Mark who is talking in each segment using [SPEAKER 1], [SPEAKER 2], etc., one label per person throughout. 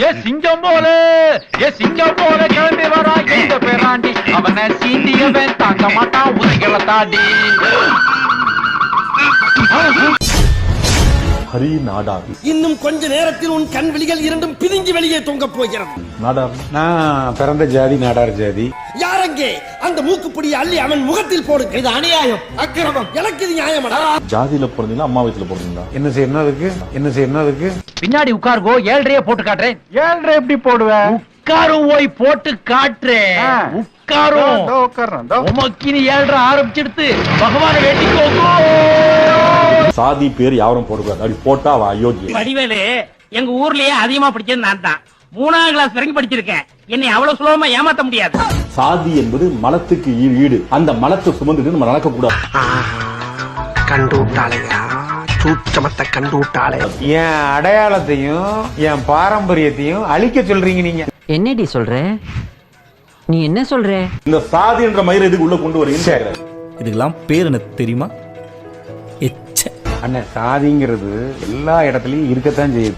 [SPEAKER 1] ஏ சிங்கம் போல கிளம்பி வரா எங்க பேராண்டி அவனை சீண்டியவன் தாங்க மாட்டான் உதவிகளை தாண்டி.
[SPEAKER 2] ஹரி நாடார்.
[SPEAKER 3] இன்னும் கொஞ்ச நேரத்தில் உன் கண் விழிகள் இரண்டும் பிதுங்கி வெளியே தொங்க போகிறது.
[SPEAKER 2] நாடார்.
[SPEAKER 4] நான் பிறந்த ஜாதி நாடார் ஜாதி.
[SPEAKER 3] யாரங்கே அந்த மூக்குப்பிடியை அள்ளி அவன் முகத்தில் போடுங்க. இது அநியாயம், அக்கிரமம். எனக்கு இது நியாயமடா.
[SPEAKER 2] ஜாதியில பிறந்தீங்களா அம்மா வயசுல பிறந்தீங்களா?
[SPEAKER 4] என்ன செய்யணும் அதுக்கு?
[SPEAKER 1] பின்னாடி உட்காருகோ, 7.5 போட்டு காட்டுறேன். 7.5 எப்படி போடுவேன்? உட்காரும் போய் போட்டு காட்டுறேன். உட்காரும் உமக்கினி 7.5 ஆரம்பிச்சிடுத்து பகவான வேண்டிக்கோங்க.
[SPEAKER 2] சாதி பேர் யாரும் போடக்கூடாது. அப்படி போட்டா அவன் அயோக்கிய.
[SPEAKER 5] வடிவேலு எங்க ஊர்லயே அதிகமா படிச்சது நான் தான். 3ஆம் கிளாஸ் வரைக்கும் படிச்சிருக்கேன். என்னை அவ்வளவு சுலபமா ஏமாத்த முடியாது.
[SPEAKER 2] சாதி என்பது மலத்துக்கு ஈடு. அந்த மலத்தை சுமந்துட்டு நம்ம நடக்க கூடாது.
[SPEAKER 3] கண்டு விட்டாளையா, சூச்சமத்தை கண்டு விட்டாளே.
[SPEAKER 4] என் அடையாளத்தையும் என் பாரம்பரியத்தையும் அழிக்க சொல்றீங்க நீங்க.
[SPEAKER 6] என்னடி சொல்ற? நீ என்ன சொல்ற?
[SPEAKER 2] இந்த சாதி என்ற மயிரை இதுக்கு உள்ள கொண்டு வரீங்க.
[SPEAKER 7] இதுக்கெல்லாம் பேர் எனக்கு தெரியுமா?
[SPEAKER 4] அண்ணா, சாதிங்கிறது எல்லா இடத்துலயும் இருக்கத்தான் செய்யுது.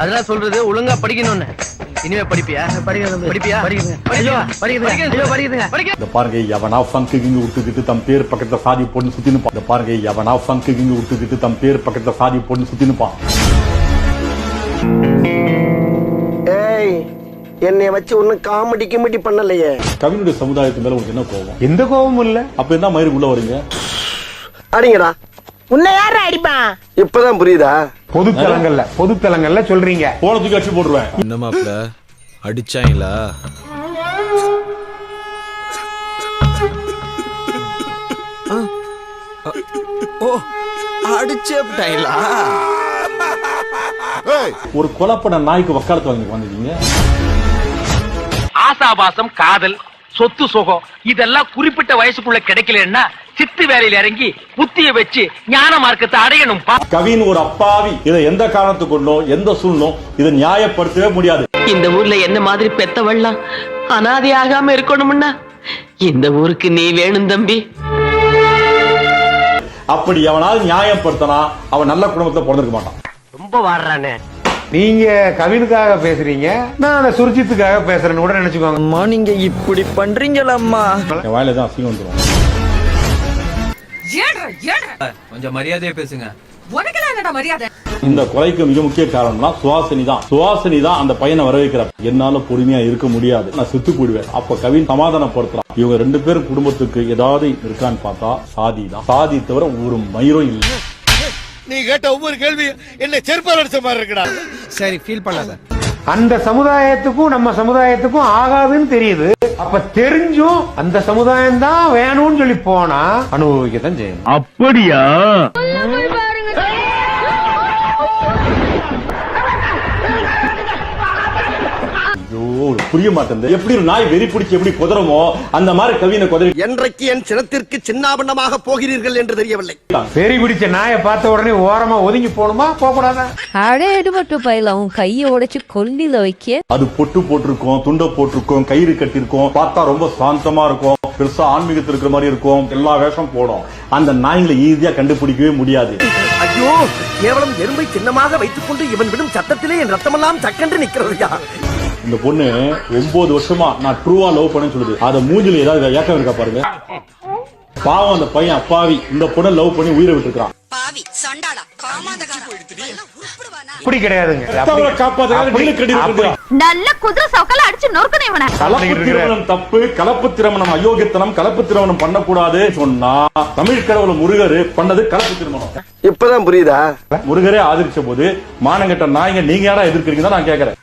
[SPEAKER 6] அதெல்லாம் சொல்றது ஒழுங்கா படிக்கணும்னு. இனிமே படிப்பியா?
[SPEAKER 2] இந்த பாருங்க, எவனா ஃபங்கு கிங்கு விட்டுக்கிட்டு தம் பேர் பக்கத்துல சாதி போட்டு சுத்தி நிப்பான். இந்த பாருங்க, எவனா ஃபங்கு கிங்கு விட்டுக்கிட்டு தம் பேர் பக்கத்துல சாதி போட்டு சுத்தி நிப்பான்.
[SPEAKER 3] ஏய், என்னைய வச்சு ஒன்னும் காமெடி கிமெடி பண்ணலையே.
[SPEAKER 2] கவினுடைய சமுதாயத்து மேல உங்களுக்கு என்ன கோபம்?
[SPEAKER 4] எந்த கோபமும் இல்ல.
[SPEAKER 2] அப்ப என்ன மயிருக்கு உள்ள வரீங்க?
[SPEAKER 3] அடிங்கடா. உன்னை யார அடிப்பான்? இப்பதான் புரியுதா?
[SPEAKER 4] பொதுத்தலங்கள்ல சொல்றீங்க.
[SPEAKER 2] போனதுக்கு அடிச்சு போடுவேன்.
[SPEAKER 7] என்ன மாப்ள அடிச்சாங்களா? ஓ, அடிச்சேப்டாங்களா?
[SPEAKER 2] ஒரு கொலைப்பட நாய்க்கு வக்காலத்து வாங்கி வந்தீங்க.
[SPEAKER 5] ஆசாபாசம், காதல், சொத்து சுகம் இதெல்லாம் குறிப்பிட்ட வயசுக்குள்ள கிடைக்கலன்னா சித்து வேலையில இறங்கி புத்திய வச்சு ஞான மார்க்கத்தை அடையணும்.
[SPEAKER 2] கவின் ஒரு அப்பாவி. இதை எந்த காரணத்து கொண்டோ எந்த சூழ்நோ இதை நியாயப்படுத்தவே முடியாது.
[SPEAKER 6] இந்த ஊர்ல என்ன மாதிரி பெத்தவள்லாம் அனாதை ஆகாம இருக்கணும்னா இந்த ஊருக்கு நீ வேணும் தம்பி.
[SPEAKER 2] அப்படி அவனால் நியாயப்படுத்தினா அவன் நல்ல குடும்பத்துல பிறந்திருக்க மாட்டான்.
[SPEAKER 5] ரொம்ப வாடுறானே.
[SPEAKER 4] நீங்க கவினுக்காக பேசுறீங்க, நான் சுர்ஜித்துக்காக பேசுறேன்னு கூட நினைச்சுக்கோங்க.
[SPEAKER 6] அம்மா, நீங்க இப்படி பண்றீங்களம்மா.
[SPEAKER 2] என் வாயில தான் அசிங்கம் வந்துடும்.
[SPEAKER 7] கொஞ்சம் மரியாதையா பேசுங்க.
[SPEAKER 2] இந்த கொலைக்கு மிக முக்கிய காரணம்னா சுவாசினி தான். சுவாசினி தான் அந்த பையனை வர வைக்கிறார். என்னால பொறுமையா இருக்க முடியாது, நான் செத்து போடுவேன். அப்ப கவின் சமாதானப்படுத்துறான். இவங்க 2 பேரும் குடும்பத்துக்கு ஏதாவது இருக்கான்னு பார்த்தா சாதி தான். சாதி தவிர ஒரு மயிரும் இல்லை.
[SPEAKER 3] நீ கேட்ட ஒவ்வொரு கேள்வி என்ன செருப்பால் அடிச்ச மாதிரி இருக்குடா.
[SPEAKER 7] சரி, ஃபீல் பண்ணாத.
[SPEAKER 4] அந்த சமுதாயத்துக்கும் நம்ம சமுதாயத்துக்கும் ஆகாதுன்னு தெரியுது. அப்ப தெரிஞ்சும் அந்த சமுதாயம் தான் வேணும்னு சொல்லி போனா அனுபவிக்கத்தான் செய்யணும்.
[SPEAKER 1] அப்படியா?
[SPEAKER 2] புரிய மாட்டேன். எப்படி ஒரு நாய் வெறி பிடிச்சி எப்படி குதறமோ அந்த மாதிரி கவினை குதறி.
[SPEAKER 3] என்றைக்கு என் சினத்திற்கு சின்னாபண்ணமாக போகிறீர்கள் என்று தெரியவில்லை.
[SPEAKER 4] வெறி பிடிச்ச நாயை பார்த்த உடனே ஓரமா ஒதுங்கி போகணுமா, போக கூடாதா?
[SPEAKER 8] அடே எடுபட்டு பையில உன் கையை உடைச்சு கொல்லில வைக்க.
[SPEAKER 2] அது பொட்டு போட்டிருக்கோம், துண்டை போட்டிருக்கோம், கயிறு கட்டிருக்கோம், பார்த்தா ரொம்ப சாந்தமா இருக்கும், பெருசா ஆன்மீகத்தில் இருக்கிற மாதிரி இருக்கும், எல்லா வேஷம் போடும். அந்த நாய்களை ஈஸியா கண்டுபிடிக்கவே முடியாது.
[SPEAKER 3] ஐயோ, கேவலம் எறும்பை சின்னமாக வைத்துக் கொண்டு இவன் விடும் சத்தத்திலே என் ரத்தமெல்லாம் சக்கென்று நிக்கிறதையா.
[SPEAKER 2] இந்த பொண்ணு 9 வருஷமா நான் ட்ரூவா லவ் பண்ணேன்னு சொல்லுது. அத மூஞ்சில ஏதாவது ஏக்கம் இருக்கா பாருங்க. பாவம் அந்த பையன் அப்பாவி. இந்த பொண்ணை லவ் பண்ணி உயிரை விட்டுருக்கான்.
[SPEAKER 4] அப்படி கிடையாதுங்க.
[SPEAKER 8] நல்ல குதிரை சவுக்கல அடிச்சு நொறுக்கணும் இவனை.
[SPEAKER 2] கலப்பு திருமணம் தப்பு, கலப்பு திருமணம் அயோக்கியத்தனம், கலப்பு திருமணம் பண்ணக்கூடாது சொன்னா தமிழ் கடவுள் முருகர் பண்ணது கலப்பு திருமணம்.
[SPEAKER 3] இப்பதான் புரியுதா?
[SPEAKER 2] முருகரே ஆதரிச்ச போது மானங்கட்ட நாய்ங்க நீங்க யாரா எதிர்க்கிறீங்க நான் கேக்குறேன்.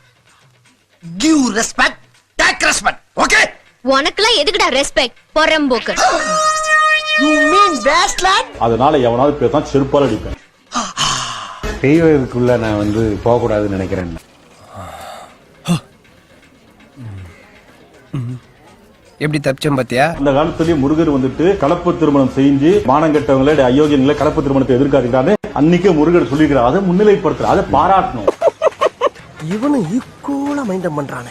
[SPEAKER 3] Give respect, take respect. Okay?
[SPEAKER 8] உனக்குலாம் எதுக்குடா ரெஸ்பெக்ட்? பொறம்போக்கு.
[SPEAKER 3] You mean wasteland?
[SPEAKER 2] அதனால எவனாவது பேசா செருப்பால் அடிப்பேன்.
[SPEAKER 4] செய்வதற்குள்ள நான் போக கூடாதுன்னு நினைக்கிறேன்.
[SPEAKER 7] எப்படி தப்பிச்சோம் பாத்தியா?
[SPEAKER 2] அந்த காலத்திலேயே முருகர் கலப்பு திருமணம் செஞ்சு மானங்கட்டவங்கள அயோக்கியங்களை கலப்பு திருமணத்தை எதிர்க்காதுன்னு அன்னைக்கே முருகர் சொல்லிக்கிறார். அதை முன்னிலைப்படுத்துற, அதை பாராட்டணும்.
[SPEAKER 3] இவனு ஈக்குவலா மைண்டம் பண்றானே.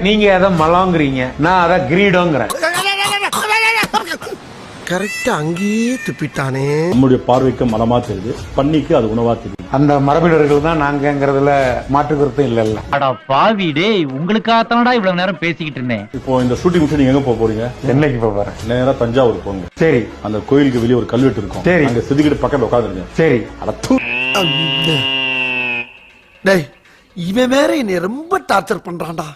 [SPEAKER 4] நீங்க அத மலாங்கிறீங்க, நான் அத கிரீடோங்கிறேன்.
[SPEAKER 3] கரெக்டா அங்கேயே துப்பிட்டானே.
[SPEAKER 2] நம்முடைய பார்வைக்கு மனமா தெரியுது, பண்ணிக்கு அது உணவா தெரியுது.
[SPEAKER 4] அந்த மரபினர்கள் தான் நாங்கங்கிறதுல மாற்று கருத்தும் இல்லல்ல.
[SPEAKER 1] அடா பாவி டேய், உங்களுக்காகத்தானடா இவ்வளவு நேரம் பேசிக்கிட்டு இருந்தேன்.
[SPEAKER 2] இப்போ இந்த ஷூட்டிங் முடிச்சு நீங்க எங்க போக போறீங்க?
[SPEAKER 4] சென்னைக்கு போறேன்.
[SPEAKER 2] நேரா தஞ்சாவூர் போங்க.
[SPEAKER 4] சரி.
[SPEAKER 2] அந்த கோயிலுக்கு வெளியே ஒரு கல்வெட்டு இருக்கும்.
[SPEAKER 4] சரி.
[SPEAKER 2] அங்க செதுக்கிட்டு பக்கத்துல உட்காந்துருங்க.
[SPEAKER 4] சரி.
[SPEAKER 3] டேய், இவன் வேற என்னை ரொம்ப டார்ச்சர் பண்றான்டா.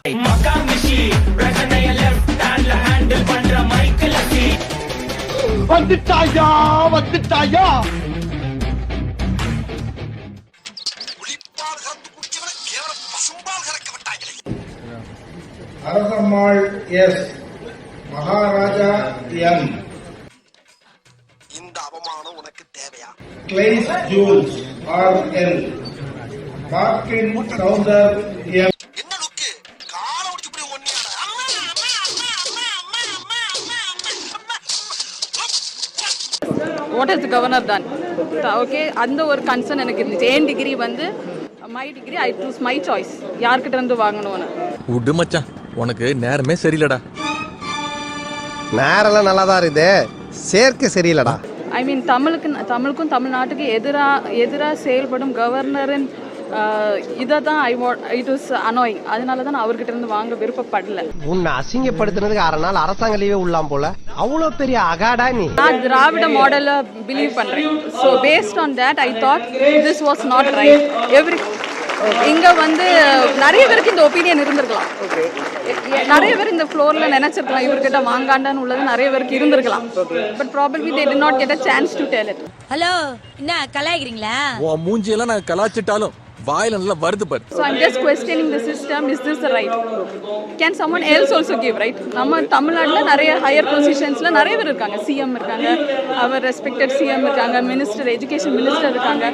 [SPEAKER 5] வந்துட்டாயா வந்துட்டாயா.
[SPEAKER 9] Arasammal S, Maharaja M.
[SPEAKER 3] இந்த அவமானம் உனக்கு தேவையா?
[SPEAKER 9] கிளைஸ் ஜூல்ஸ் ஆர் எல், மார்க்கின் சௌந்தர் எம்.
[SPEAKER 3] என்ன லுக்கு? கால உடைச்சு இப்படி ஒண்ணியாடா.
[SPEAKER 10] What is governor done? Okay, அந்த ஒரு கன்சர்ன் எனக்கு இருந்துச்சு. என் டிகிரி வந்து my degree, I choose my choice, யார்கிட்ட இருந்து வாங்கணும்னு.
[SPEAKER 7] விடு மச்சான், உனக்கு நேரமே சரியில்லடா.
[SPEAKER 3] நேரெல்லாம் நல்லா தான் இருக்குது, சேர்க்க சரியில்லடா.
[SPEAKER 10] ஐ மீன் தமிழுக்கும் தமிழ்நாட்டுக்கு எதிராக செயல்படும் கவர்னரின் இதை தான் இட் வாஸ் அனாயிங். அதனால தான் நான் அவர்கிட்ட இருந்து வாங்க விருப்பப்படல.
[SPEAKER 3] உன்னை அசிங்கப்படுத்துனதுக்கு 6 நாள் அரசாங்க லீவே உள்ளாம் போல. அவ்வளோ பெரிய அகாடா நீ.
[SPEAKER 10] நான் திராவிட மாடலை பிலீவ் பண்றேன். So based on that I thought this was not right. இங்க வந்து நிறைய பேருக்கு இந்த ஒப்பீனியன் இருந்திருக்கலாம். நிறைய பேர் இந்த ஃப்ளோர்ல நினைச்சிருக்கலாம் இவர்கிட்ட வாங்காண்டான்னு உள்ளது நிறைய பேருக்கு இருந்திருக்கலாம். But probably they did not get a chance to tell it.
[SPEAKER 8] Hello, என்ன கலாய்க்கிறீங்களா?
[SPEAKER 7] உன் மூஞ்சியெல்லாம் நான் கலாச்சிட்டாலும் வாயில நல்லா வருது பாரு.
[SPEAKER 10] So I'm just questioning the system. Is this the right? Can someone else also give, right? நம்ம தமிழ்நாட்டுல நிறைய ஹையர் பொசிஷன்ஸ்ல நிறைய பேர் இருக்காங்க. சிஎம் இருக்காங்க, அவர் ரெஸ்பெக்டட் சிஎம் இருக்காங்க, மினிஸ்டர், எஜுகேஷன் மினிஸ்டர் இருக்காங்க.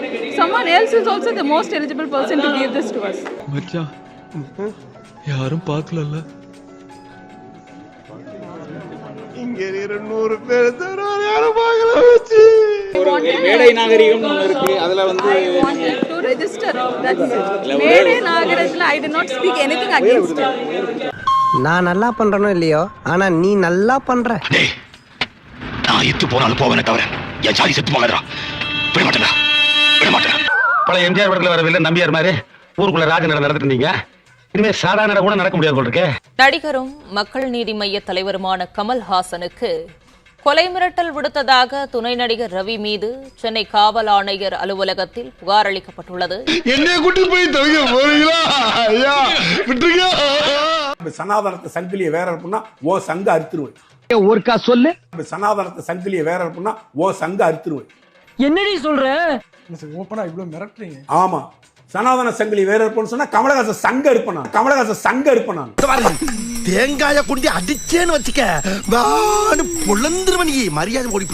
[SPEAKER 10] Someone else is also the most eligible person to give this to us.
[SPEAKER 7] மச்சான், யாரும் பார்க்கலல்ல.
[SPEAKER 3] இங்க 200 பேர் தராரு, யாரும் பார்க்கல வச்சு.
[SPEAKER 5] மேடை நாகரிகம் இருக்கு, அதுல வந்து
[SPEAKER 10] I wanted to register. That's it. மேடை நாகரிகத்துல I did not speak anything against it.
[SPEAKER 3] நான் நல்லா பண்றனோ இல்லையோ, ஆனா நீ நல்லா பண்ற.
[SPEAKER 5] நான் எத்து போனாலும் போவேனே தவிர என் சாதி செத்து போகாதடா. விட மாட்டேன், விட மாட்டேன். பழைய எம்ஜிஆர் படத்துல வர வில்ல நம்பியார் மாதிரி ஊருக்குள்ள ராஜ நட நடந்துட்டு இருந்தீங்க. இனிமே சாதாரண கூட நடக்க முடியாது போல இருக்கு.
[SPEAKER 8] நடிகரும் மக்கள் நீதி மய்ய தலைவருமான கமல்ஹாசனுக்கு கொலை மிரட்டல் விடுத்ததாக துணை நடிகர் ரவி மீது சென்னை காவல் ஆணையர் அலுவலகத்தில் புகார் அளிக்கப்பட்டுள்ளது.
[SPEAKER 3] என்னைய கூட்டி போய் தவிக்க போறீங்களா? ஐயா விட்டுருங்க.
[SPEAKER 4] சனாதனத்தை சங்கிலியை வேற இருப்புன்னா ஓ சங்க அறுத்துருவேன்.
[SPEAKER 5] ஒருக்கா சொல்லு.
[SPEAKER 4] சனாதனத்தை சங்கிலியை வேற இருப்புன்னா ஓ சங்க அறுத்துருவேன்.
[SPEAKER 5] என்னடி சொல்ற?
[SPEAKER 9] ஓப்பனா இவ்வளவு மிரட்டுறீங்க?
[SPEAKER 4] ஆமா, சனாதன சங்கிலி வேற இருப்போம்னு சொன்னா கமலஹாசன் சங்க இருப்பேன். கமலஹாசன் சங்க இருப்பேன்.
[SPEAKER 3] தேங்காய குண்டி அடிச்சேன்னு வச்சுக்க, வான்னு பொழந்துருவன். மரியாதை ஓடி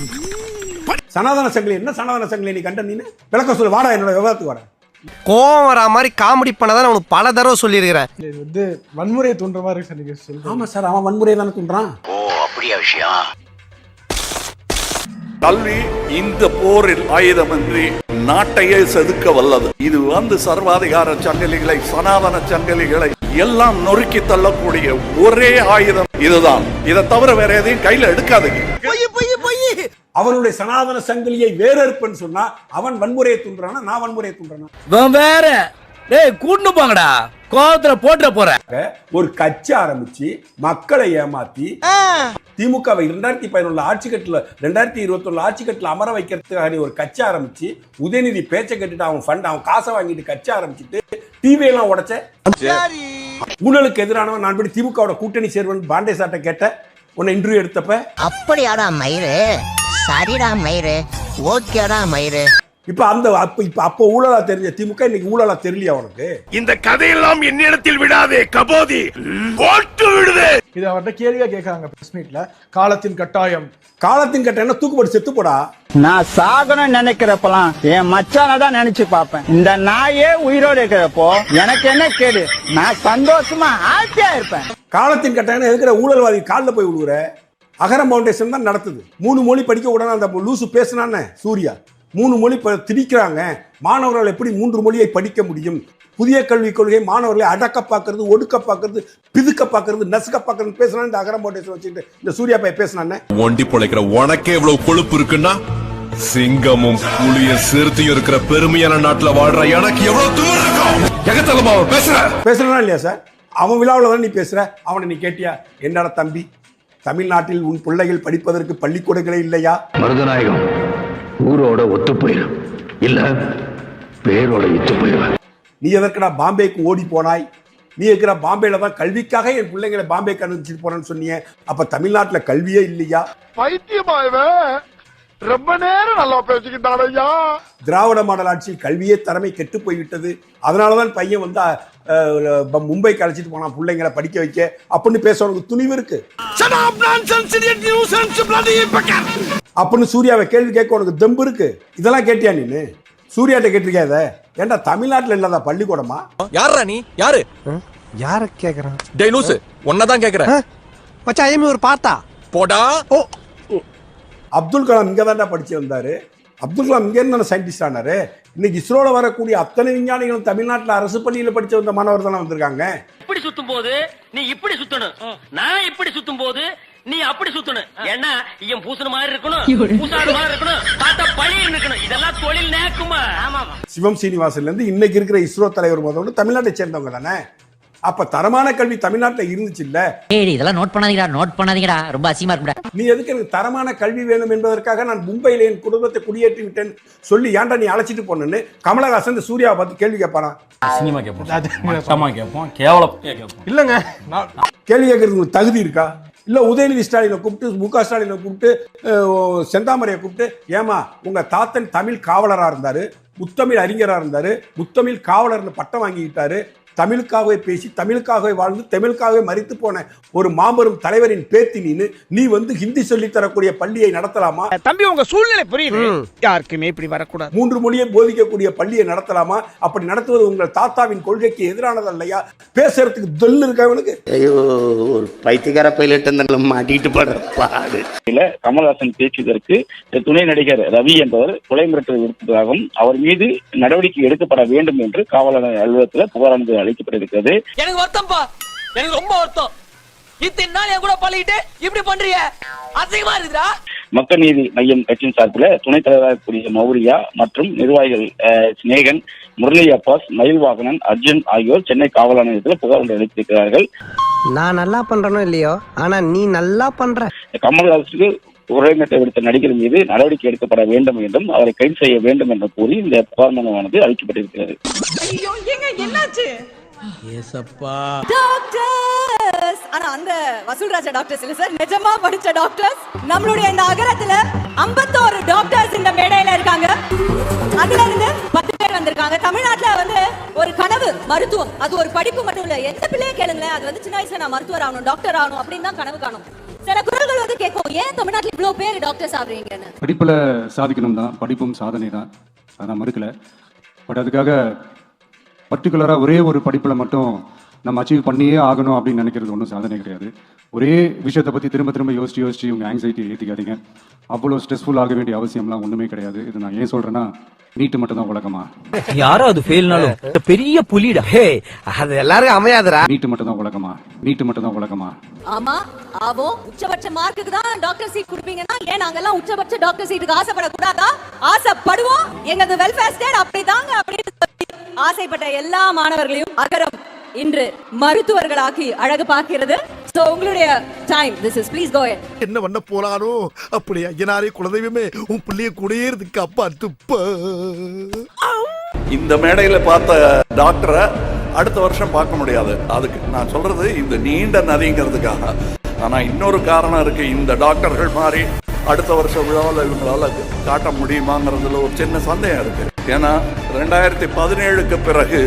[SPEAKER 4] சனாதன சங்கிலி என்ன? சனாதன சங்கிலி நீ கண்ட நீனு விளக்க சொல்லு. வாடா, என்னோட விவாதத்துக்கு வர.
[SPEAKER 3] கோவம் வரா மாதிரி காமெடி பண்ணதான் உனக்கு பல தடவை சொல்லியிருக்கிறேன்.
[SPEAKER 9] இது வந்து வன்முறையை தூண்டுற மாதிரி சார் நீங்க சொல்றீங்க.
[SPEAKER 4] ஆமா சார், அவன் வன்முறையை தானே தூண்டுறான்.
[SPEAKER 5] ஓ, அப்படியா விஷயம்?
[SPEAKER 11] கல்வி இந்த போரில் ஆயுதமின்றி நாட்டையே செதுக்க வல்லது. இது வந்து சர்வாதிகார சங்கிலிகளை, சனாதன சங்கிலிகளை எல்லாம் நொறுக்கி தள்ளக்கூடிய ஒரே ஆயுதம் இதுதான். இதை தவிர வேற எதையும் கையில எடுக்காதீங்க.
[SPEAKER 4] அவனுடைய சனாதன சங்கிலியை வேற இருப்பேன்னு சொன்னா அவன் வன்முறையை தூண்டுறானா, நான் வன்முறையை தூண்டுறானா?
[SPEAKER 5] வேற டேய் கூட்டு போங்கடா, கோவத்துல போட்டுற போற.
[SPEAKER 4] ஒரு கட்சி ஆரம்பிச்சு மக்களை ஏமாத்தி திமுகவை 2011 ஆட்சி கட்டுல 2021 ஆட்சி கட்டுல அமர வைக்கிறதுக்காக ஒரு கட்சி ஆரம்பிச்சு உதயநிதி பேச்சை கேட்டுட்டு அவன் காசை வாங்கிட்டு கட்சி ஆரம்பிச்சுட்டு டிவி எல்லாம் உடைச்ச ஊழலுக்கு எதிரானவன் நான் போய் திமுகவோட கூட்டணி சேர்வன் பாண்டே சாட்டை கேட்ட உன்னை இன்டர்வியூ எடுத்தப்ப
[SPEAKER 12] அப்படியாடா மயிறு, சரிடா மயிறு, ஓகேடா மயிறு.
[SPEAKER 4] அப்போ ஊழலா தெரிஞ்ச திமுக இன்னைக்கு ஊழலா தெரியலையா உனக்கு?
[SPEAKER 11] இந்த கதையெல்லாம் என்னிடத்தில் விடாதே கபோதி, போட்டு விடுதே.
[SPEAKER 9] இது அவர்கிட்ட கேள்வியா கேட்கறாங்க பிரஸ் மீட்ல. காலத்தின் கட்டாயம்,
[SPEAKER 4] காலத்தின் கட்டாயம் தூக்குப்பட்டு செத்து போடா.
[SPEAKER 5] நான் சாகணும்னு நினைக்கிறப்பலாம் என் மச்சான தான் நினைச்சு பாப்பேன். இந்த நாயே உயிரோடு இருக்கிறப்போ எனக்கு என்ன கேடு? நான் சந்தோஷமா ஹாப்பியா இருப்பேன்.
[SPEAKER 4] காலத்தின் கட்டாயம் இருக்கிற ஊழல்வாதி காலில் போய் விழுகுற. அகரம் ஃபவுண்டேஷன் தான் நடத்துது. 3 மொழி படிக்க உடனே அந்த லூசு பேசினான்னு சூர்யா 3 மொழி திணிக்கிறாங்க. மாணவர்கள் எப்படி 3 மொழியை படிக்க முடியும்? புதிய கல்விக் கொள்கை மாணவர்களை அடக்க பார்க்கறது, ஒடுக்க பார்க்கறது, பிதுக்க பார்க்கறது, நசுக்க பார்க்கறது பேசினா இந்த அகரம் போட்டேஷன் வச்சுட்டு இந்த சூர்யா பை பேசினானே.
[SPEAKER 7] ஒண்டி பொழைக்கிற உனக்கே இவ்வளவு கொழுப்பு இருக்குன்னா சிங்கமும் புலிய சிறுத்தையும் இருக்கிற பெருமையான நாட்டுல வாழ்ற எனக்கு எவ்வளவு தூரம் இருக்கும்? எகத்தலமா
[SPEAKER 4] பேசுறா இல்லையா சார்? அவன் விழாவில் தான் நீ பேசுற. அவனை நீ கேட்டியா? என்னடா தம்பி, தமிழ்நாட்டில் உன் பிள்ளைகள் படிப்பதற்கு பள்ளிக்கூடங்களே இல்லையா?
[SPEAKER 5] மருதநாயகம் ஊரோட ஒத்து போயிடும், இல்ல பேரோட இத்து போயிடுவேன்.
[SPEAKER 4] நீ எதற்கடா பாம்பேக்கு ஓடி போனாய்? நீ இருக்கிற பாம்பேல தான் கல்விக்காக என் பிள்ளைங்களை பாம்பேக்கு அனுப்பிச்சிட்டு போறேன்னு சொன்னீங்க. அப்ப தமிழ்நாட்டுல கல்வியே இல்லையா?
[SPEAKER 13] ரொம்ப நேரம் நல்லா பேசிக்கிட்டாரையா.
[SPEAKER 4] திராவிட மாடல் ஆட்சியில் கல்வியே தரமை கெட்டு போய்விட்டது. அதனாலதான் பையன் வந்து மும்பைக்கு அழைச்சிட்டு போனான் பிள்ளைங்களை படிக்க வைக்க அப்படின்னு பேசுறவனுக்கு துணிவு இருக்கு அப்படின்னு சூர்யாவை கேள்வி கேட்க உனக்கு தெம்பு இருக்கு. இதெல்லாம் கேட்டியா நீனு? சூர்யாட்ட கேட்டிருக்கியா? ஏன்டா தமிழ்நாட்டுல இல்லாத பள்ளிக்கூடமா?
[SPEAKER 7] யாரா நீ? யாரு
[SPEAKER 3] யார கேக்குறான்?
[SPEAKER 7] டேய் லூசு, ஒன்னதான் கேக்குறேன்.
[SPEAKER 3] மச்சான் ஐஎம் ஒரு பார்த்தா
[SPEAKER 7] போடா.
[SPEAKER 3] ஓ
[SPEAKER 4] அப்துல் கலாம் இங்க தான்டா படிச்சு வந்தாரு. அப்துல் கலாம் இங்க இருந்தா சயின்டிஸ்ட் ஆனாரு. இன்னைக்கு இஸ்ரோல வரக்கூடிய அத்தனை விஞ்ஞானிகளும் தமிழ்நாட்டுல அரசு பள்ளியில படிச்ச வந்த மாணவர் தானே வந்திருக்காங்க.
[SPEAKER 6] இப்படி சுத்தும் போது நீ இப்படி சுத்தணும், நான் இப்படி சுத்தும் போது நீ அப்படி சுத்தணும். ஏன்னா இவன் பூசண மாதிரி இருக்கணும், பூசாடு மாதிரி இருக்கணும், பார்த்தா பழி இருக்கணும். இதெல்லாம் தொழில் நேக்குமா? ஆமா.
[SPEAKER 4] சிவம் சீனிவாசன்ல இருந்து இன்னைக்கு இருக்கிற இஸ்ரோ தலைவர் முதல்ல தமிழ்நாட்டை சேர்ந்தவங்க தானே. அப்ப தரமான கல்வி தமிழ்நாட்டுல இருந்துச்சு இல்ல?
[SPEAKER 6] இதெல்லாம் நோட் பண்ணாதீங்கடா, ரொம்ப அசிங்கமா இருக்குடா.
[SPEAKER 4] நீ எதுக்கு எனக்கு தரமான கல்வி வேணும் என்பதற்காக நான் மும்பையில என் குடும்பத்தை குடியேற்றி விட்டேன் சொல்லி ஏன்டா நீ அழைச்சிட்டு போனேன்னு கமலஹாசன் இந்த சூர்யாவை பார்த்து கேள்வி கேட்பானா?
[SPEAKER 2] அசிங்கமா கேட்போம், கேவலம் கேட்போம்.
[SPEAKER 9] இல்லங்க
[SPEAKER 4] கேள்வி கேட்கறதுக்கு உங்களுக்கு தகுதி இருக்கா? இல்ல உதயநிதி ஸ்டாலினை கூப்பிட்டு, முக ஸ்டாலினை கூப்பிட்டு, செந்தாமரையை கூப்பிட்டு, ஏமா உங்க தாத்தன் தமிழ் காவலரா இருந்தாரு, முத்தமிழ் அறிஞரா இருந்தாரு, முத்தமிழ் காவலர்னு பட்டம் வாங்கிக்கிட்டாரு, தமிழுக்காகவே பேசி தமிழுக்காகவே வாழ்ந்து தமிழுக்காகவே மரித்து போன ஒரு மாபெரும் தலைவரின் பேத்தி நீ வந்து ஹிந்தி சொல்லி தரக்கூடிய பள்ளியை நடத்தலாமா?
[SPEAKER 3] தம்பி உங்க சூழ்நிலை புரியுது, யாருக்குமே இப்படி வரக்கூடாது.
[SPEAKER 4] 3 மொழியை போதிக்கக்கூடிய பள்ளியை நடத்தலாமா? அப்படி நடத்துவது உங்கள் தாத்தாவின் கொள்கைக்கு எதிரானது இல்லையா? பேசுறதுக்கு தொல் இருக்கவனுக்கு.
[SPEAKER 5] ஐயோ, ஒரு பைத்தியக்கார பைலட் மாட்டிட்டு பாடு. கமல்ஹாசன் பேசியதற்கு துணை நடிகர் ரவி என்பவர் கொலை மிரட்டல் விடுத்ததாகவும் அவர் மீது நடவடிக்கை எடுக்கப்பட வேண்டும் என்று காவலர் அலுவலகத்தில் புகாரானது அளிக்கப்பட்டிருக்கிறது.
[SPEAKER 6] எனக்கு வருத்தம்பா, எனக்கு ரொம்ப வருத்தம். இத்தனை நாள் என் கூட பழகிட்டு இப்படி பண்றீங்க, அசிங்கமா இருக்குடா.
[SPEAKER 5] மக்கள் நீதி மையம் கட்சியின் சார்பில் துணைத் தலைவராக கூடிய மௌரியா மற்றும் நிர்வாகிகள் சினேகன், முரளி அப்பாஸ், மயில்வாகனன், அர்ஜுன் ஆகியோர் சென்னை காவல் நிலையத்தில் புகார் ஒன்று அளித்திருக்கிறார்கள்.
[SPEAKER 3] நான் நல்லா பண்றனோ இல்லையோ, ஆனா நீ நல்லா பண்ற.
[SPEAKER 5] கமல்ஹாசனுக்கு உரைநட்டை விடுத்த நடிகர் மீது நடவடிக்கை எடுக்கப்பட வேண்டும் என்றும் அவரை கைது செய்ய வேண்டும் என்று கூறி இந்த புகார் மனுவானது அளிக்கப்பட்டிருக்கிறது.
[SPEAKER 10] ஆனா அந்த வசூல்ராஜா டாக்டர்ஸ் இல்ல சார், நிஜமா படிச்ச டாக்டர்ஸ் நம்மளுடைய இந்த அகரத்துல 51 டாக்டர்ஸ் இந்த மேடையில இருக்காங்க. அதுல இருந்து 10 பேர் வந்திருக்காங்க. தமிழ்நாட்டுல வந்து ஒரு கனவு மருத்துவம், அது ஒரு படிப்பு மட்டும் இல்ல. எந்த பிள்ளைய கேளுங்களேன், அது வந்து சின்ன வயசுல நான் மருத்துவர் ஆகணும், டாக்டர் ஆகணும் அப்படின்னு தான் கனவு காணும். சில குரல்கள் வந்து கேட்கும், ஏன் தமிழ்நாட்டுல இவ்வளவு பேர் டாக்டர்ஸ் ஆகுறீங்கன்னு.
[SPEAKER 14] படிப்புல சாதிக்கணும் தான், படிப்பும் சாதனை தான், அதான் மறுக்கல. பட் அதுக்காக பர்டிகுலரா ஒரே ஒரு படிப்புல மட்டும் நம்ம அச்சீவ் பண்ணியே ஆகணும் அப்படின்னு நினைக்கிறது ஒன்றும் சாதனை கிடையாது. ஒரே விஷயத்தை பத்தி திரும்ப திரும்ப யோசிச்சு உங்க ஆங்ஸைட்டி ஏற்றிக்காதீங்க. அவ்வளோ ஸ்ட்ரெஸ்ஃபுல் ஆக வேண்டிய அவசியம்லாம் ஒண்ணுமே கிடையாது. இது நான் ஏன் சொல்றேன்னா, நீட்டு மட்டும் தான் உலகமா?
[SPEAKER 3] யாரும் அது ஃபெயில்னாலும் பெரிய புலிடா. ஹே, அது எல்லாரும் அமையாதடா.
[SPEAKER 14] நீட்டு மட்டும் தான் உலகமா? நீட்டு மட்டும் தான் உலகமா?
[SPEAKER 10] ஆமா, ஆவோ உச்சபட்ச மார்க்குக்கு தான் டாக்டர் சீட் கொடுப்பீங்கன்னா ஏன் நாங்கெல்லாம் உச்சபட்ச டாக்டர் சீட்டுக்கு ஆசைப்பட கூடாதா? ஆசைப்படுவோம். எங்களது வெல்ஃபேர் ஸ்டேட் அப்படிதாங்க அப்படின்னு ஆசைப்பட்ட எல்லா மாணவர்களையும் அகரம் இன்று மருத்துவர்களாக்கி அழகு பார்க்கிறது. சோ உங்களுடைய time this is, please go ahead.
[SPEAKER 13] என்ன பண்ண போறானோ அப்படி ஐயனாரே குலதெய்வமே உன் பிள்ளைய குடியேறதுக்கு அப்பா துப்ப.
[SPEAKER 11] இந்த மேடையில பார்த்த டாக்டரை அடுத்த வருஷம் பார்க்க முடியாது. அதுக்கு நான் சொல்றது இந்த நீண்ட நதிங்கிறதுக்காக. ஆனா இன்னொரு காரணம் இருக்கு. இந்த டாக்டர்கள் மாதிரி அடுத்த வருஷம் விழாவில் இவங்களால காட்ட முடியுமாங்கிறதுல ஒரு சின்ன சந்தேகம் இருக்கு. ஏன்னா 2017க்கு பிறகு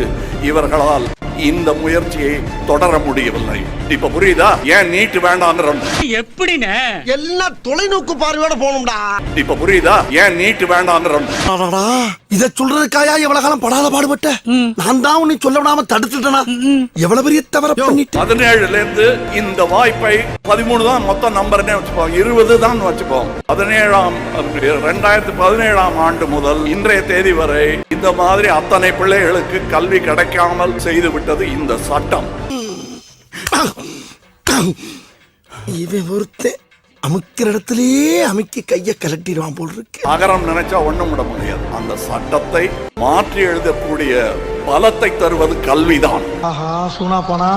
[SPEAKER 11] இவர்களால் இந்த முயற்சியை தொடர முடியவில்லை. இப்ப புரியுதா ஏன் நீட் வேண்டாம்?
[SPEAKER 3] எப்படின்னு எல்லாம் தொலைநோக்கு பார்வையோட போகணும்டா.
[SPEAKER 11] இப்ப புரியுதா ஏன் நீட் வேண்டாம்?
[SPEAKER 13] இத சொல்றதுக்காயா எவ்வளவு காலம் படாத பாடுபட்ட? நான் தான் உன்னை சொல்ல விடாம தடுத்துட்டேனா? எவ்வளவு பெரிய தவற பண்ணிட்டு.
[SPEAKER 11] 17ல இருந்து இந்த வாய்ப்பை 13 தான் மொத்த நம்பர்னே வச்சுப்போம், 20 தான் வச்சுப்போம். 2017ஆம் ஆண்டு முதல் இன்றைய தேதி வரை இந்த மாதிரி அத்தனை பிள்ளைகளுக்கு கல்வி கிடைக்காமல் செய்து விட்டது இந்த சட்டம்.
[SPEAKER 13] இவன் ஒருத்தன் அமுக்கிற இடத்திலேயே அமுக்கி கைய கலட்டிடுவான் போல் இருக்கு.
[SPEAKER 11] நகரம் நினைச்சா ஒண்ணும் விட முடியாது. அந்த சட்டத்தை மாற்றி எழுதக்கூடிய பலத்தை தருவது கல்விதான்.
[SPEAKER 3] ஆஹா சூனா போனா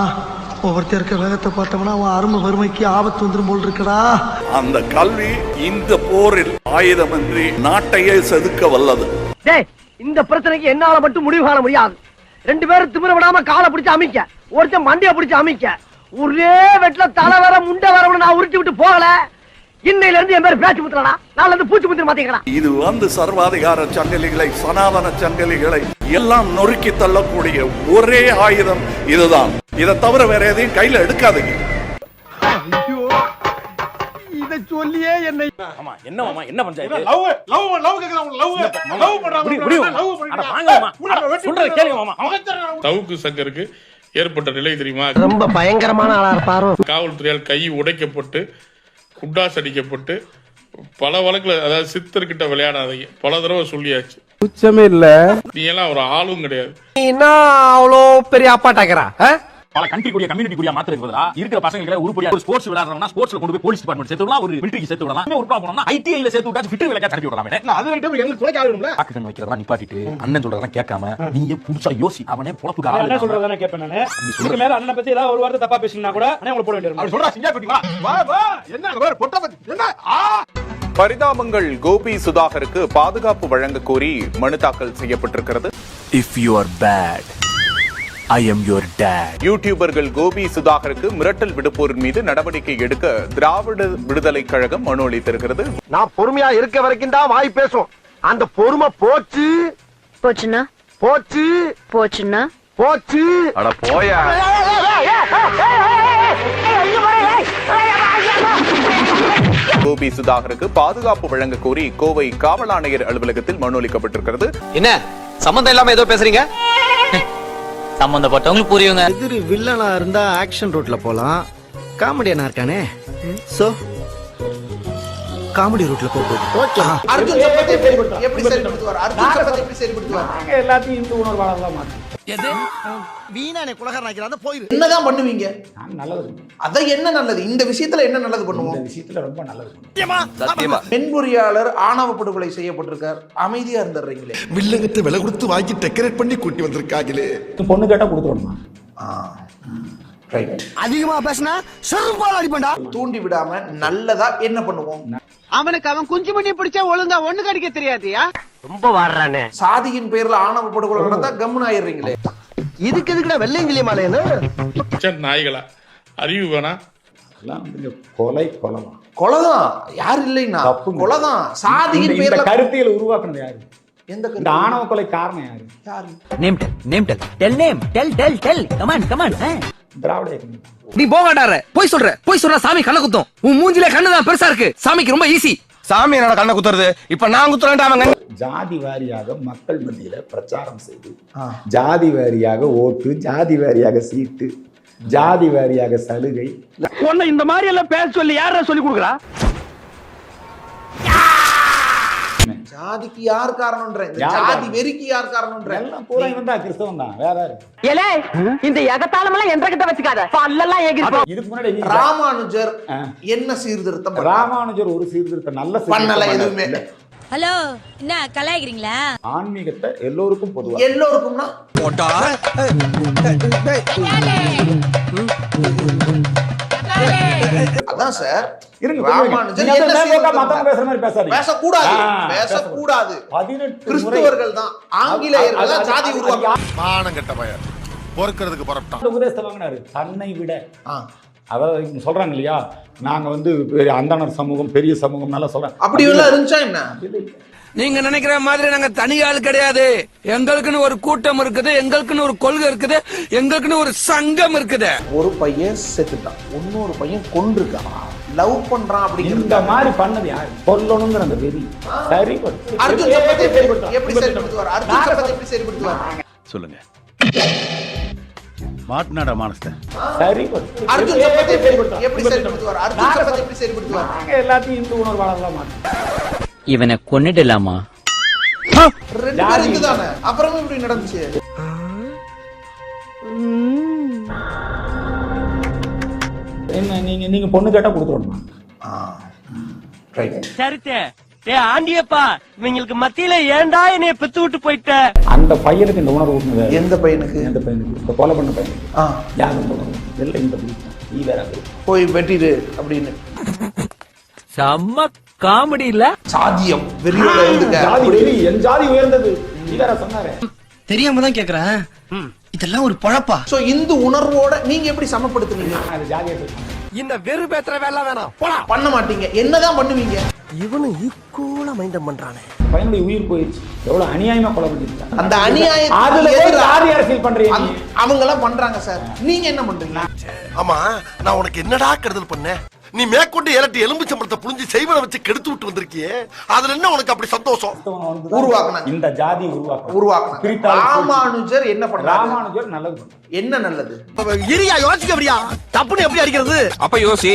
[SPEAKER 3] ஒவ்வொருத்தர் இருக்க வேகத்தை பார்த்தோம்னா அவன் அருமை வறுமைக்கு ஆபத்து வந்துடும் போல் இருக்கடா.
[SPEAKER 11] அந்த கல்வி இந்த போரில் ஆயுதமின்றி நாட்டையே செதுக்க வல்லது.
[SPEAKER 3] இந்த பிரச்சனைக்கு என்னால மட்டும் முடிவு காண முடியாது. 2 பேரும் திமிர விடாம காலை பிடிச்சு அமைக்க, ஒருத்தன் மண்டைய பிடிச்சு அமைக்க, ஒரே வெட்ல தலை வர முண்டை வர நான் உருட்டி விட்டு போகல. இன்னையில இருந்து என் பேர் பேச்சு முத்துறா, நாளை இருந்து பூச்சி முத்திர மாத்தீங்களா.
[SPEAKER 11] இது சர்வாதிகார சங்கிலிகளை, சனாதன சங்கிலிகளை எல்லாம் நொறுக்கி தள்ளக்கூடிய ஒரே ஆயுதம் இதுதான். இதை தவிர வேற எதையும் கையில எடுக்காதீங்க.
[SPEAKER 3] இத சொல்லியே என்னை
[SPEAKER 1] என்ன பஞ்சாயத்து?
[SPEAKER 2] தவுக்கு சங்கருக்கு ஏற்பட்ட நிலை தெரியுமா?
[SPEAKER 3] ரொம்ப பயங்கரமான ஆளா இருப்பாரோ.
[SPEAKER 2] காவல்துறையால் கை உடைக்கப்பட்டு குண்டாஸ் அடிக்கப்பட்டு பல வழக்குல, அதாவது சித்தர்கிட்ட விளையாடாதீங்க பல தடவை சொல்லியாச்சு.
[SPEAKER 1] உச்சமே இல்ல,
[SPEAKER 2] நீ எல்லாம் ஒரு ஆளும் கிடையாது.
[SPEAKER 3] என்ன அவ்வளோ பெரிய அப்பாட்டாக்கிறா?
[SPEAKER 1] பல கண்ட்ரி கூடிய கம்யூனிட்டி கூடிய மாத்திரம் இருக்கிற பசங்களுக்கு உருப்படியா ஒரு ஸ்போர்ட்ஸ் விளையாடுறவனா ஸ்போர்ட்ஸ்ல கொண்டு போய் போலீஸ் டிபார்ட்மெண்ட் சேர்த்து விடலாம், ஒரு மிலிட்டரிக்கு சேர்த்து விடலாம், ஒரு ப்ராப்ளம்னா ஐடிஐல சேர்த்து விட்டா ஃபிட்டர் விலைக்கு தரப்பி விடலாம். அது வரைக்கும் எங்க துளைக்க ஆகணும்ல. பாக்கெட் வைக்கிறதா நிப்பாட்டிட்டு அண்ணன் சொல்றதெல்லாம் கேட்காம நீங்க புதுசா யோசி. அவனே பொளப்புக்கார என்ன சொல்றதானே கேட்பேன் நானு. இதுக்கு மேல அண்ணனை பத்தி ஏதாவது ஒரு வார்த்தை தப்பா பேசினா கூட அண்ணே உங்களை போட வேண்டியது. அப்படி சொல்றா சிங்கா குட்டிங்களா? வா வா என்ன வேற பொட்ட பத்தி என்ன
[SPEAKER 15] பரிதாபங்கள் கோபி சுதாகருக்கு பாதுகாப்பு வழங்க கோரி மனு தாக்கல் செய்யப்பட்டிருக்கிறது.
[SPEAKER 16] If you are bad I am your dad.
[SPEAKER 15] யூடியூபர்கள் கோபி சுதாகருக்கு மிரட்டல் விடுப்போரின் மீது நடவடிக்கை எடுக்க திராவிட விடுதலை கழகம் மனு அளித்திருக்கிறது.
[SPEAKER 3] நான் பொறுமையா இருக்க வரைக்கும் தான் வாய் பேசும். அந்த பொறுமை போச்சு
[SPEAKER 10] போச்சுன்னா
[SPEAKER 3] போச்சு
[SPEAKER 10] போச்சுன்னா
[SPEAKER 3] போச்சு.
[SPEAKER 15] அட போயா. கோபி சுதாகருக்கு பாதுகாப்பு வழங்க கோரி கோவை காவல் ஆணையர் அலுவலகத்தில் மனு அளிக்கப்பட்டிருக்கிறது.
[SPEAKER 6] என்ன சம்பந்தம் இல்லாம ஏதோ பேசுறீங்க? சம்பந்தப்பட்டவங்களுக்கு புரியுங்க.
[SPEAKER 3] எதிரி வில்லனா இருந்தா ஆக்ஷன் ரூட்ல போலாம், காமெடியனா இருக்கானே சோ காமெடி ரூட்ல போகுது.
[SPEAKER 17] அர்ஜுன் சம்பத் எப்படி செயல்படுத்துவார்? அர்ஜுன் சம்பத் எப்படி செயல்படுத்துவார்?
[SPEAKER 9] நாங்க எல்லாத்தையும் இந்து உணர்வாளர்களா மாத்தோம்.
[SPEAKER 3] எது வீணானே குலகாரன் ஆக்கிறாத போயிரு.
[SPEAKER 17] என்னதான் பண்ணுவீங்க?
[SPEAKER 9] நான் நல்லது.
[SPEAKER 17] அத என்ன நல்லது? இந்த விஷயத்துல என்ன நல்லது பண்ணுவோம்?
[SPEAKER 9] இந்த விஷயத்துல ரொம்ப நல்லது.
[SPEAKER 17] சத்தியமா மென்பொறியாளர் ஆணவ படுகொலை செய்யப்பட்டிருக்கார், அமைதியா இருந்துறீங்களே.
[SPEAKER 13] வில்லங்கத்தை விலை கொடுத்து வாங்கி டெக்கரேட் பண்ணி கூட்டி வந்திருக்காங்களே.
[SPEAKER 9] பொண்ணு கேட்டா கொடுத்துறோமா?
[SPEAKER 17] ரைட்.
[SPEAKER 3] அதிகமா பேசினா செருப்பால அடிப்பண்டா.
[SPEAKER 17] தூண்டி விடாம நல்லதா என்ன பண்ணுவோம்?
[SPEAKER 3] அவனுக்கு அவன் குஞ்சு பண்ணி பிடிச்சா ஒழுங்கா ஒண்ணு கடிக்க தெரியாதியா? ரொம்ப வாடுறானே.
[SPEAKER 17] சாதியின் பேர்ல ஆணவ படுகொலை நடந்தா கம்முன்னு ஆயிடுறீங்களே.
[SPEAKER 3] இதுக்கு எதுக்குடா வெள்ளையங்கிலிய மாலையன்னு
[SPEAKER 2] நாய்களா அறிவு வேணா?
[SPEAKER 17] கொலைதான். யாரு இல்லைன்னா கொலைதான். சாதியின் பேர்ல
[SPEAKER 9] கருத்தியல் உருவாக்குனது யாரு?
[SPEAKER 17] எந்த
[SPEAKER 9] இந்த ஆணவ கொலை காரணம் யாரு?
[SPEAKER 17] யாரு?
[SPEAKER 3] Name tell name tell come on
[SPEAKER 9] திராவிட இயக்கம்.
[SPEAKER 3] நீ போகாடார போய் சொல்ற சாமி கண்ண குத்தும். உன் மூஞ்சில கண்ணுதான் பெருசா இருக்கு. சாமிக்கு ரொம்ப ஈஸி. சாமி என்னோட கண்ண குத்துறது. இப்ப நான் குத்துறேன்டா. அவங்க
[SPEAKER 9] ஜாதி வாரியாக மக்கள் மத்தியில பிரச்சாரம் செய்து ஜாதி வாரியாக ஓட்டு, ஜாதி வாரியாக சீட்டு, ஜாதி வாரியாக சலுகை.
[SPEAKER 3] உன்னை இந்த மாதிரி எல்லாம் பேச சொல்லி யாரா சொல்லி கொடுக்குறா?
[SPEAKER 17] ஜாதிக்கு யார் காரணம்ன்ற? ஜாதி வெறிக்கு யார் காரணம்ன்ற?
[SPEAKER 9] எல்லாம் பூரா இவன் தான், கிறிஸ்தவன் தான். வேற யாரு?
[SPEAKER 3] ஏலே இந்த எகத்தாளமெல்லாம் என்ற கிட்ட வச்சுக்காத. பல்லெல்லாம் ஏகிரும்.
[SPEAKER 9] இதுக்கு முன்னாடி
[SPEAKER 17] ராமானுஜர் என்ன சீர்திருத்தம்?
[SPEAKER 9] ராமானுஜர் ஒரு சீர்திருத்தம் நல்ல
[SPEAKER 17] பண்ணல எதுவுமே.
[SPEAKER 10] ஹலோ என்ன கலாய்க்கிறீங்களா?
[SPEAKER 9] ஆன்மீகத்தை எல்லோருக்கும் பொதுவா.
[SPEAKER 17] எல்லோருக்கும்னா அதான் சார். ராமானுஜர் என்ன சீர்திருத்தம்?
[SPEAKER 9] பேசுற மாதிரி பேசாதீங்க.
[SPEAKER 17] பேசக்கூடாது. கிறிஸ்தவர்கள் தான், ஆங்கிலேயர்கள் தான் ஜாதி உருவாக்குறாங்க.
[SPEAKER 13] மானம் கெட்ட பையன் பொறுக்கிறதுக்கு புறப்பட்டான்.
[SPEAKER 9] உபதேசத்தை வாங்கினாரு. தன்னை விட அதாவது சொல்றாங்க இல்லையா, நாங்க அந்தனர் சமூகம் பெரிய சமூகம் நல்லா சொல்றேன்.
[SPEAKER 17] அப்படி எல்லாம் இருந்துச்சா என்ன?
[SPEAKER 18] நீங்க நினைக்கிற மாதிரி நாங்க தனி ஆள் கிடையாது. எங்களுக்குன்னு ஒரு கூட்டம் இருக்குது, எங்களுக்குன்னு ஒரு கொள்கை இருக்குது, எங்களுக்குன்னு ஒரு சங்கம் இருக்குது.
[SPEAKER 17] ஒரு பையன் செத்துட்டான், இன்னொரு பையன் கொன்றுட்டான், லவ் பண்றான் அப்படிங்கிற
[SPEAKER 9] இந்த மாதிரி பண்ணது யாரு? கொல்லணுங்கிற அந்த வெறி சரி.
[SPEAKER 17] அர்ஜுன் சம்பத் எப்படி சரிப்படுத்துவார்? அர்ஜுன் சம்பத் எப்படி சரிப்படுத்துவார்?
[SPEAKER 5] சொல்லுங்க. மாட்னாடா மானஸ்தன்.
[SPEAKER 9] சரி.
[SPEAKER 17] அர்ஜுன் சம்பத் எப்படி சரிப்படுத்துவார்? அர்ஜுன் சம்பத் எப்படி சரிப்படுத்துவார்?
[SPEAKER 9] எல்லாத்தையும் இந்து உணர்வாளர்களா மாட்டோம்.
[SPEAKER 6] இவனை கொன்னுடலாமா?
[SPEAKER 17] ரெண்டு பேரும் இதுதானே, அப்புறம் இப்படி நடந்துச்சு.
[SPEAKER 9] என்ன நீங்க பொண்ணு கேட்டா கொடுத்துடணுமா?
[SPEAKER 17] ரைட்.
[SPEAKER 6] சரித்தே. ஆண்டியப்பா, இவங்களுக்கு மத்தியில ஏன்டா என்னைய பெத்து விட்டு போயிட்ட?
[SPEAKER 9] அந்த பையனுக்கு இந்த உணர்வு ஊட்டுனது.
[SPEAKER 17] எந்த பையனுக்கு?
[SPEAKER 9] எந்த பையனுக்கு? இந்த கொலை பண்ண பையனுக்கு. யாரும் சொல்லணும். எல்லாம் இந்த நீ வேற
[SPEAKER 17] போய் வெட்டிடு அப்படின்னு.
[SPEAKER 6] செம்ம காமெடி இல்ல?
[SPEAKER 17] சாதியம் வெறியோட இருந்துங்க.
[SPEAKER 9] ஜாதி வெறி, என் ஜாதி உயர்ந்தது நீ வேற சொன்னாரே.
[SPEAKER 3] தெரியாம தான் கேக்குறேன். இதெல்லாம் ஒரு பழப்பா?
[SPEAKER 17] சோ இந்து உணர்வோட நீங்க எப்படி சமப்படுத்துவீங்க?
[SPEAKER 9] அது ஜாதியை
[SPEAKER 18] இந்த வெறு பேத்துற வேலை வேணாம், போடா.
[SPEAKER 17] பண்ண மாட்டீங்க. என்னதான் பண்ணுவீங்க?
[SPEAKER 3] இவனு ஈக்குவலா மைண்டம் பண்றானே.
[SPEAKER 9] பையனுடைய உயிர் போயிடுச்சு. எவ்வளவு அநியாயமா கொலை பண்ணிருக்காங்க.
[SPEAKER 17] அந்த அநியாயம்
[SPEAKER 9] அதுல ஜாதி அரசியல் பண்றீங்க.
[SPEAKER 17] அவங்க எல்லாம் பண்றாங்க சார், நீங்க என்ன பண்றீங்க?
[SPEAKER 13] ஆமா, நான் உனக்கு என்னடா கெடுதல் பண்ணேன்? நீ மேற்கொண்டு 7 எலும்பு சம்பளத்தை புழிஞ்சு செய்வனை வச்சு கெடுத்து விட்டு வந்திருக்கியே, அதுல என்ன உனக்கு அப்படி சந்தோஷம்?
[SPEAKER 17] உருவாக்குனாங்க.
[SPEAKER 9] இந்த ஜாதி உருவாக்குனாங்க.
[SPEAKER 17] ராமானுஜர் என்ன பண்றாரு?
[SPEAKER 9] ராமானுஜர் நல்லது.
[SPEAKER 17] என்ன நல்லது?
[SPEAKER 13] இரியா யோசிக்க அப்படியா? தப்புன்னு எப்படி அடிக்கிறது?
[SPEAKER 18] அப்ப யோசி.